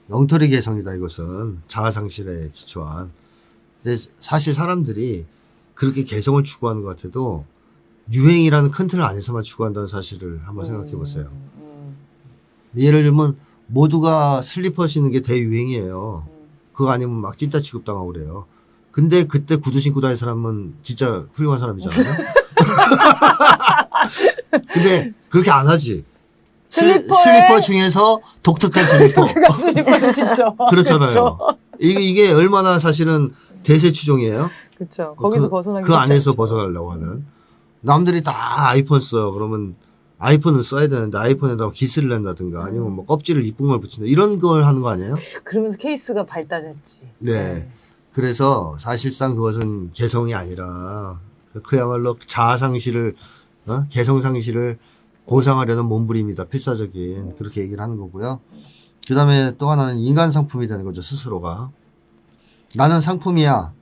엉터리 개성이다 이것은 자아상실에 기초한. 근데 사실 사람들이 그렇게 개성을 추구하는 것 같아도 유행이라는 큰 틀 안에서만 추구한다는 사실을 한번 생각해 보세요. 예를 들면 모두가 슬리퍼 신는 게 대유행이에요. 그거 아니면 막 찐따 취급당하고 그래요. 근데 그때 구두 신고 다니는 사람은 진짜 훌륭한 사람이잖아요. 근데 그렇게 안 하지. 슬리퍼 중에서 독특한 슬리퍼. 슬리퍼 진짜. 그렇잖아요. 이게 얼마나 사실은 대세 추종이에요. 그렇죠. 거기서 벗어나기 그 안에서 쉽지 않죠. 벗어나려고 하는. 남들이 다 아이폰 써. 그러면 아이폰은 써야 되는데 아이폰에다가 기스를 낸다든가 아니면 뭐 껍질을 이쁜 걸 붙인다. 이런 걸 하는 거 아니에요? 그러면서 케이스가 발달했지. 네. 그래서 사실상 그것은 개성이 아니라 그야말로 자아상실을 개성상실을 보상하려는 몸부림이다. 필사적인 그렇게 얘기를 하는 거고요. 그 다음에 또 하나는 인간 상품이 되는 거죠. 스스로가. 나는 상품이야.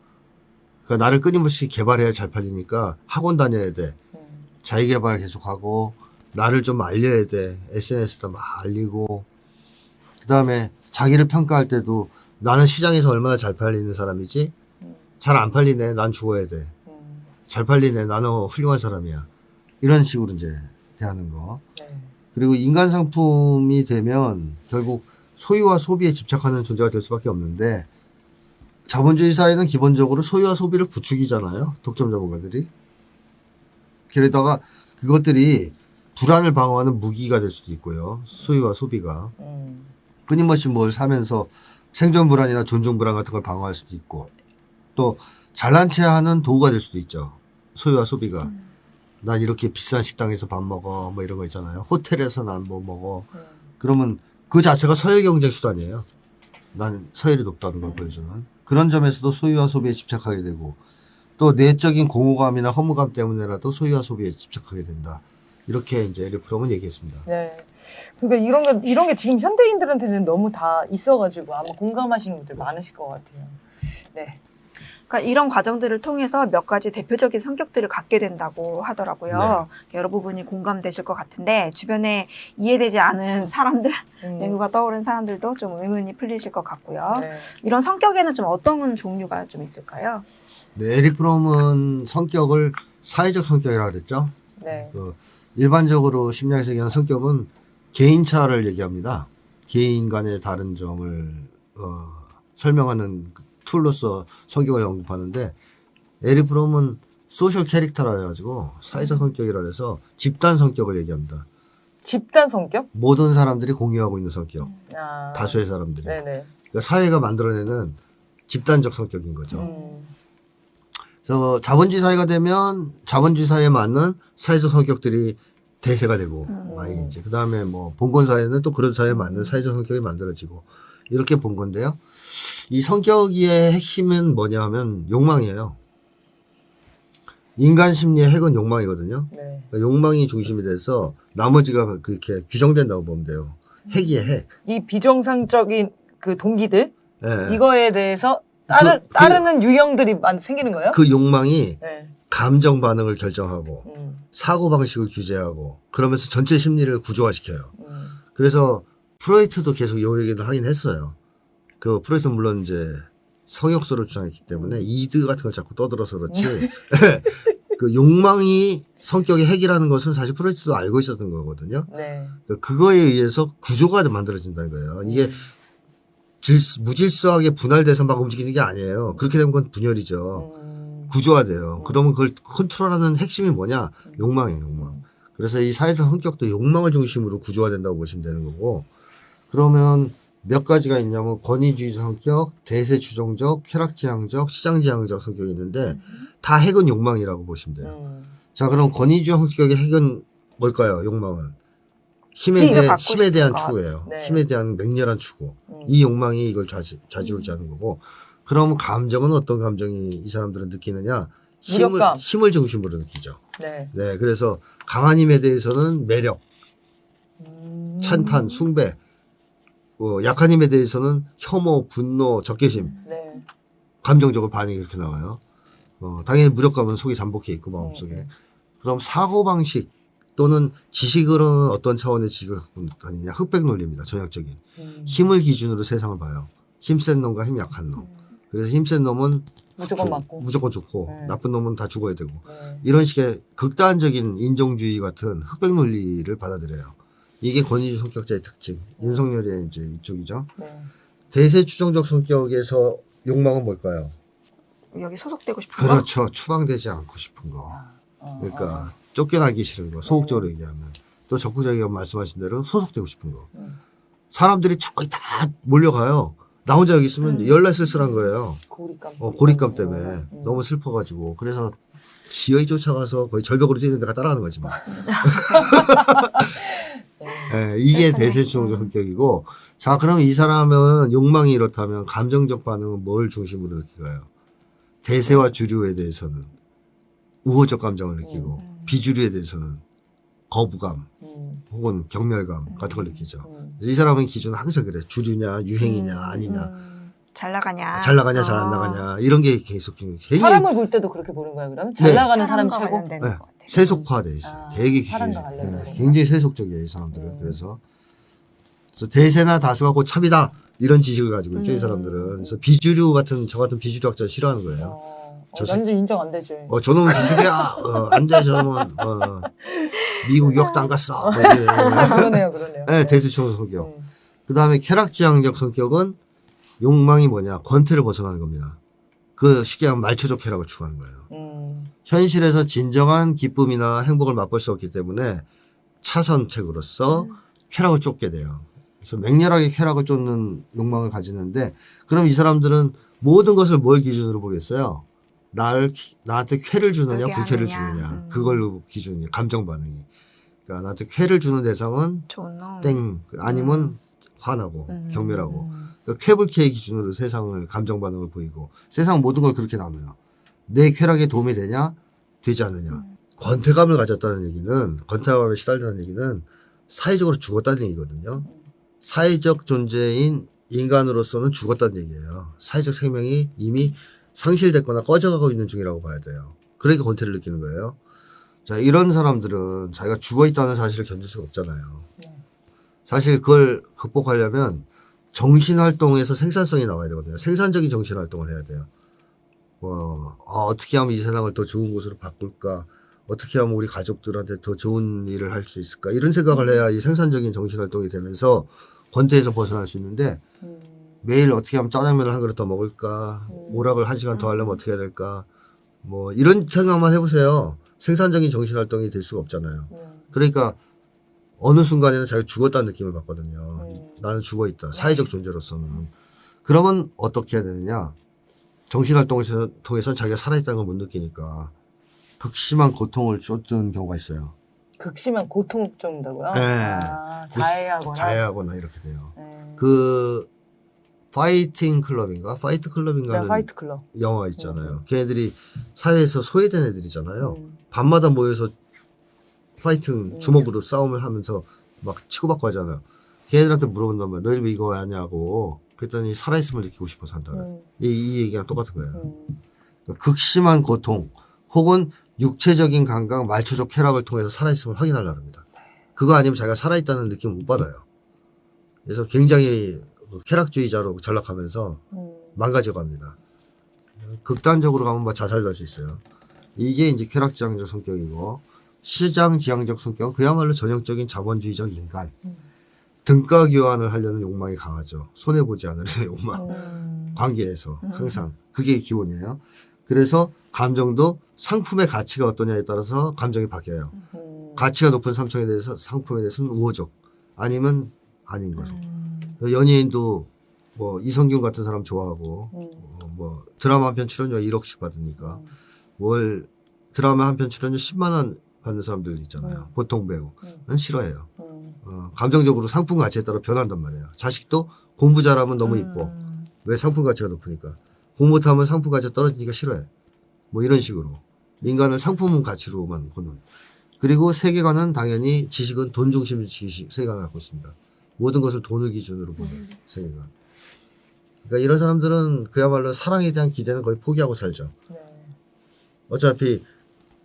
그러니까 나를 끊임없이 개발해야 잘 팔리니까 학원 다녀야 돼. 자기개발 계속하고 나를 좀 알려야 돼. SNS에다 막 알리고. 그 다음에 자기를 평가할 때도 나는 시장에서 얼마나 잘 팔리는 사람이지? 잘 안 팔리네. 난 죽어야 돼. 잘 팔리네. 나는 훌륭한 사람이야. 이런 식으로 이제 대하는 거. 그리고 인간 상품이 되면 결국 소유와 소비에 집착하는 존재가 될 수밖에 없는데 자본주의 사회는 기본적으로 소유와 소비를 부추기잖아요. 독점 자본가들이. 게다가 그것들이 불안을 방어하는 무기가 될 수도 있고요. 소유와 소비가. 끊임없이 뭘 사면서 생존 불안이나 존중 불안 같은 걸 방어할 수도 있고 또 잘난 체 하는 도구가 될 수도 있죠. 소유와 소비가. 난 이렇게 비싼 식당에서 밥 먹어. 뭐 이런 거 있잖아요. 호텔에서 난 뭐 먹어. 그러면 그 자체가 서열 경쟁 수단이에요. 나는 서열이 높다는 걸 보여주는. 그런 점에서도 소유와 소비에 집착하게 되고 또 내적인 공허감이나 허무감 때문에라도 소유와 소비에 집착하게 된다. 이렇게 이제 에릭 프롬은 얘기했습니다. 네. 그러니까 이런 게 지금 현대인들한테는 너무 다 있어가지고 아마 공감하시는 분들 많으실 것 같아요. 네. 그러니까 이런 과정들을 통해서 몇 가지 대표적인 성격들을 갖게 된다고 하더라고요. 여러 부분이 공감되실 것 같은데 주변에 이해되지 않은 사람들, 연구가 떠오른 사람들도 좀 의문이 풀리실 것 같고요. 네. 이런 성격에는 좀 어떤 종류가 좀 있을까요? 네, 에릭 프롬은 성격을 사회적 성격이라고 그랬죠. 네. 일반적으로 심리학에서 얘기하는 성격은 개인차를 얘기합니다. 개인 간의 다른 점을 설명하는 툴로서 성격을 언급하는데 에릭 프롬은 소셜 캐릭터라 해가지고 사회적 성격이라 해서 집단 성격을 얘기합니다. 집단 성격? 모든 사람들이 공유하고 있는 성격. 아. 다수의 사람들이. 네네. 그러니까 사회가 만들어내는 집단적 성격인 거죠. 음. 그래서 자본주의 사회가 되면 자본주의 사회에 맞는 사회적 성격들이 대세가 되고 많이 이제 그다음에 뭐 봉건 사회는 또 그런 사회에 맞는 사회적 성격이 만들어지고 이렇게 본 건데요. 이 성격의 핵심은 뭐냐 하면 욕망이에요. 인간 심리의 핵은 욕망이거든요. 네. 그러니까 욕망이 중심이 돼서 나머지가 그렇게 규정된다고 보면 돼요. 핵이에요, 핵. 이 비정상적인 그 동기들 예. 이거에 대해서 따르는 유형들이 생기는 거예요? 그 욕망이 네. 감정 반응을 결정하고 음. 사고 방식을 규제하고 그러면서 전체 심리를 구조화시켜요. 음. 그래서 프로이트도 계속 요 얘기를 하긴 했어요. 그 프로이트는 물론 이제 성역설을 주장했기 때문에 이드 같은 걸 자꾸 떠들어서 그렇지. 그 욕망이 성격의 핵이라는 것은 사실 프로이트도 알고 있었던 거거든요. 네. 그거에 의해서 구조가 만들어진다는 거예요. 이게 무질서하게 분할돼서 막 움직이는 게 아니에요. 그렇게 되면 그건 분열이죠. 구조화돼요. 그러면 그걸 컨트롤하는 핵심이 뭐냐? 욕망이에요, 욕망. 그래서 이 사회적 성격도 욕망을 중심으로 구조화된다고 보시면 되는 거고, 그러면 몇 가지가 있냐면 권위주의 성격, 대세추종적, 쾌락지향적, 시장지향적 성격이 있는데 다 핵은 욕망이라고 보시면 돼요. 자, 그럼 권위주의 성격의 핵은 뭘까요? 욕망은 힘에 대한 추구예요. 네. 힘에 대한 맹렬한 추구. 이 욕망이 이걸 좌지우지하는 거고. 그럼 감정은 어떤 감정이 이 사람들은 느끼느냐? 무력감. 힘을 중심으로 느끼죠. 네. 네, 그래서 강한 힘에 대해서는 매력, 찬탄, 숭배. 약한 힘에 대해서는 혐오, 분노, 적개심, 네. 감정적으로 반응이 이렇게 나와요. 당연히 무력감은 속이 잠복해 있고 마음속에. 그럼 사고방식 또는 지식으로는 어떤 차원의 지식을 갖고 다니냐. 흑백 논리입니다. 전형적인. 힘을 기준으로 세상을 봐요. 힘센 놈과 힘 약한 놈. 그래서 힘센 놈은 무조건 맞고. 무조건 좋고 나쁜 놈은 다 죽어야 되고. 네. 이런 식의 극단적인 인종주의 같은 흑백 논리를 받아들여요. 이게 권위주의 성격자의 특징. 윤석열의 이제 이쪽이죠. 네. 대세추종적 성격에서 욕망은 뭘까요? 여기 소속되고 싶은 거? 그렇죠. 추방되지 않고 싶은 거. 그러니까 쫓겨나기 싫은 거. 소극적으로 얘기하면. 또 적극적으로 말씀하신 대로 소속되고 싶은 거. 사람들이 저기 다 몰려가요. 나 혼자 여기 있으면 열날 쓸쓸한 거예요. 고립감. 고립감 때문에. 너무 슬퍼가지고. 그래서 기어이 쫓아가서 거의 절벽으로 뛰는 데가 따라가는 거지 뭐. 네, 이게 대세추종적 성격이고, 자, 그럼 이 사람은 욕망이 이렇다면 감정적 반응은 뭘 중심으로 느끼가요? 대세와 주류에 대해서는 우호적 감정을 느끼고, 비주류에 대해서는 거부감, 혹은 경멸감 같은 걸 느끼죠. 이 사람은 기준은 항상 그래. 주류냐, 유행이냐, 아니냐. 잘 나가냐. 잘 나가냐, 잘 안 나가냐. 이런 게 계속 굉장히 사람을 볼 때도 그렇게 보는 거예요, 그러면? 잘 나가는 사람이 사람과 최고? 관련되는 네, 것 같아요. 세속화돼 있어요. 되게 기준이. 사람과 관련된 굉장히 세속적이에요, 이 사람들은. 그래서 대세나 다수가 곧 참이다. 이런 지식을 가지고 있죠, 이 사람들은. 그래서 비주류 같은, 저 같은 비주류학자를 싫어하는 거예요. 완전 인정 안 되지. 저놈은 비주류야. 안 돼, 저놈은. 미국 유학도 안 갔어. 뭐 이래요. 그러네요, 그러네요. 네, 대세추종 성격. 그 다음에 쾌락지향적 성격은 욕망이 뭐냐? 권태를 벗어나는 겁니다. 그 쉽게 하면 말초적 쾌락을 추구하는 거예요. 현실에서 진정한 기쁨이나 행복을 맛볼 수 없기 때문에 차선책으로서 쾌락을 쫓게 돼요. 그래서 맹렬하게 쾌락을 쫓는 욕망을 가지는데, 그럼 이 사람들은 모든 것을 뭘 기준으로 보겠어요? 나한테 쾌를 주느냐, 그게 불쾌를 아니냐. 주느냐. 그걸로 기준이에요. 감정 반응이. 그러니까 나한테 쾌를 주는 대상은 좋은 놈. 땡, 아니면 화나고 경멸하고. 그러니까 쾌불쾌의 기준으로 세상을 감정 반응을 보이고, 세상 모든 걸 그렇게 나눠요. 내 쾌락에 도움이 되냐? 되지 않느냐? 권태감을 가졌다는 얘기는, 권태감에 시달린다는 얘기는 사회적으로 죽었다는 얘기거든요. 사회적 존재인 인간으로서는 죽었다는 얘기예요. 사회적 생명이 이미 상실됐거나 꺼져가고 있는 중이라고 봐야 돼요. 그러니까 권태를 느끼는 거예요. 자, 이런 사람들은 자기가 죽어있다는 사실을 견딜 수가 없잖아요. 사실 그걸 극복하려면 정신활동에서 생산성이 나와야 되거든요. 생산적인 정신활동을 해야 돼요. 어떻게 하면 이 세상을 더 좋은 곳으로 바꿀까? 어떻게 하면 우리 가족들한테 더 좋은 일을 할 수 있을까? 이런 생각을 해야 이 생산적인 정신활동이 되면서 권태에서 벗어날 수 있는데 매일 어떻게 하면 짜장면을 한 그릇 더 먹을까? 오락을 1시간 더 하려면 어떻게 해야 될까? 뭐 이런 생각만 해보세요. 생산적인 정신활동이 될 수가 없잖아요. 그러니까 어느 순간에는 자기가 죽었다는 느낌을 받거든요. 나는 죽어있다. 사회적 존재로서는. 그러면 어떻게 해야 되느냐? 정신활동을 통해서 자기가 살아있다는 걸 못 느끼니까 극심한 고통을 쫓는 경우가 있어요. 극심한 고통 정도고요. 네. 아, 자해하거나. 자해하거나 이렇게 돼요. 그 파이팅 클럽인가? 파이트 클럽인가? 네, 하는 파이트 클럽. 영화가 있잖아요. 걔네들이 사회에서 소외된 애들이잖아요. 밤마다 모여서 파이팅 주먹으로 싸움을 하면서 막 치고받고 하잖아요. 걔네들한테 물어본단 말이야. 너희들 왜 이거 하냐고. 그랬더니 살아있음을 느끼고 싶어서 한다는. 이 얘기랑 똑같은 거예요. 그러니까 극심한 고통 혹은 육체적인 감각, 말초적 쾌락을 통해서 살아있음을 확인하려고 합니다. 그거 아니면 자기가 살아있다는 느낌을 못 받아요. 그래서 굉장히 쾌락주의자로 전락하면서 망가져 갑니다. 극단적으로 가면 뭐 자살도 할 수 있어요. 이게 이제 쾌락지향적 성격이고, 시장지향적 성격은 그야말로 전형적인 자본주의적 인간. 등가 교환을 하려는 욕망이 강하죠. 손해보지 않으려는 욕망. 관계에서 항상. 그게 기본이에요. 그래서 감정도 상품의 가치가 어떠냐에 따라서 감정이 바뀌어요. 가치가 높은 상품에 대해서는 우호적. 아니면 아닌 거죠. 연예인도 뭐 이성균 같은 사람 좋아하고 뭐 드라마 한 편 출연료 1억씩 받으니까 월 드라마 한 편 출연료 10만 원 받는 사람들 있잖아요. 보통 배우는 싫어해요. 감정적으로 상품 가치에 따라 변한단 말이에요. 자식도 공부 잘하면 너무 이뻐. 왜? 상품 가치가 높으니까. 공부 못하면 상품 가치가 떨어지니까 싫어해. 뭐 이런 식으로 인간을 상품 가치로만 보는. 그리고 세계관은 당연히 지식은 돈 중심 지식 세계관을 갖고 있습니다. 모든 것을 돈을 기준으로 보는 세계관. 그러니까 이런 사람들은 그야말로 사랑에 대한 기대는 거의 포기하고 살죠. 어차피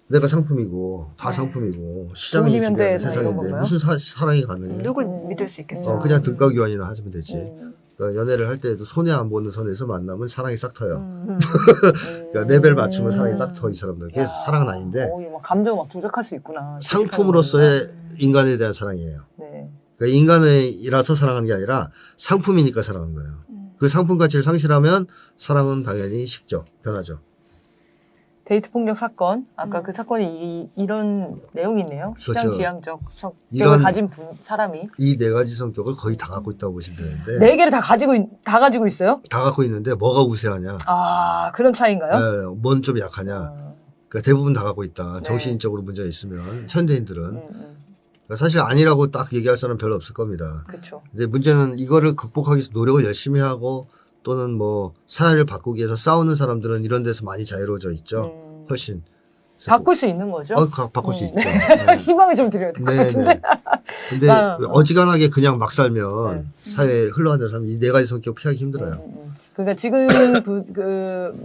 내가 상품이고 다 상품이고 시장이 돈이면 지배하는 되나 이런 세상인데 건가요? 무슨 사랑이 가능해? 누굴 믿을 수 있겠어요? 그냥 등가 교환이나 하시면 되지. 그러니까 연애를 할 때도 손해 안 보는 선에서 만나면 사랑이 싹 터요. 그러니까 레벨 맞추면 사랑이 딱 터, 이 사람들. 그게 사랑은 아닌데 막 감정 막 조작할 수 있구나. 상품으로서의 인간에 대한 사랑이에요. 네. 그러니까 인간이라서 사랑하는 게 아니라 상품이니까 사랑하는 거예요. 그 상품 가치를 상실하면 사랑은 당연히 식죠. 변하죠. 데이트 폭력 사건. 아까 그 사건이 이런 내용이 있네요. 그렇죠. 시장지향적 성격을 이런- 가진 사람이 이 네 가지 성격을 거의 다 갖고 있다고 보시면 되는데 네 개를 다 가지고 있어요? 다 갖고 있는데 뭐가 우세하냐? 아, 그런 차이인가요? 뭔 좀 약하냐? 그러니까 대부분 다 갖고 있다. 네. 정신적으로 문제가 있으면 현대인들은 그러니까 사실 아니라고 딱 얘기할 사람 별로 없을 겁니다. 그렇죠. 근데 문제는 이거를 극복하기 위해서 노력을 열심히 하고 또는 뭐 사회를 바꾸기 위해서 싸우는 사람들은 이런 데서 많이 자유로워져 있죠. 훨씬. 그래서 바꿀 수 있는 거죠? 바꿀 수 있죠. 희망을 좀 드려야 될 것 같은데. 네. 근데 어지간하게 그냥 막 살면 네. 사회에 흘러가는 사람 이 네 가지 성격 피하기 힘들어요. 그러니까 지금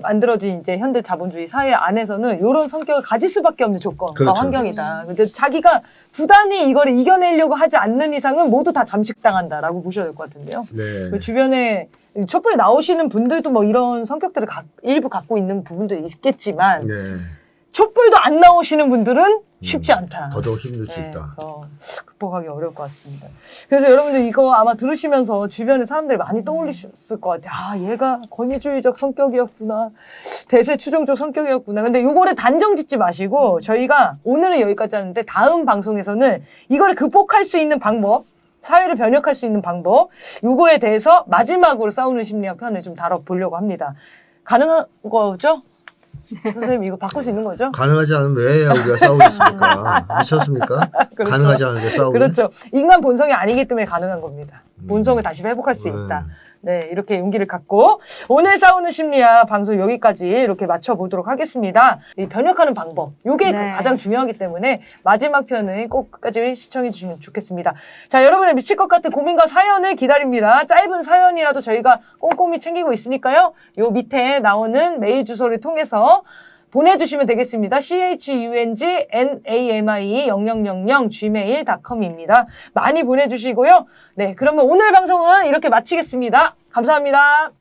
만들어진 이제 현대 자본주의 사회 안에서는 이런 성격을 가질 수밖에 없는 조건과 그렇죠. 환경이다. 근데 자기가 부단히 이거를 이겨내려고 하지 않는 이상은 모두 다 잠식당한다라고 보셔야 될 것 같은데요. 네. 그 주변에 촛불에 나오시는 분들도 뭐 이런 성격들을 일부 갖고 있는 부분들이 있겠지만 네. 촛불도 안 나오시는 분들은 쉽지 않다. 더더욱 힘들 수 네, 있다. 더 극복하기 어려울 것 같습니다. 그래서 여러분들 이거 아마 들으시면서 주변에 사람들이 많이 떠올리셨을 것 같아요. 아, 얘가 권위주의적 성격이었구나. 대세 추종적 성격이었구나. 근데 요거를 단정 짓지 마시고 저희가 오늘은 여기까지 하는데 다음 방송에서는 이거를 극복할 수 있는 방법, 사회를 변혁할 수 있는 방법, 요거에 대해서 마지막으로 싸우는 심리학 편을 좀 다뤄보려고 합니다. 가능한 거죠? 선생님 이거 바꿀 수 있는 거죠? 가능하지 않으면 왜 우리가 싸우겠습니까? 미쳤습니까? 그렇죠. 가능하지 않은데 싸우고. 그렇죠. 인간 본성이 아니기 때문에 가능한 겁니다. 본성을 다시 회복할 수 있다. 네, 이렇게 용기를 갖고 오늘 싸우는 심리학 방송 여기까지 이렇게 맞춰보도록 하겠습니다. 이 변역하는 방법, 요게 네. 가장 중요하기 때문에 마지막 편은 꼭 끝까지 시청해 주시면 좋겠습니다. 자, 여러분의 미칠 것 같은 고민과 사연을 기다립니다. 짧은 사연이라도 저희가 꼼꼼히 챙기고 있으니까요. 요 밑에 나오는 메일 주소를 통해서 보내주시면 되겠습니다. chungnami0000gmail.com입니다. 많이 보내주시고요. 네, 그러면 오늘 방송은 이렇게 마치겠습니다. 감사합니다.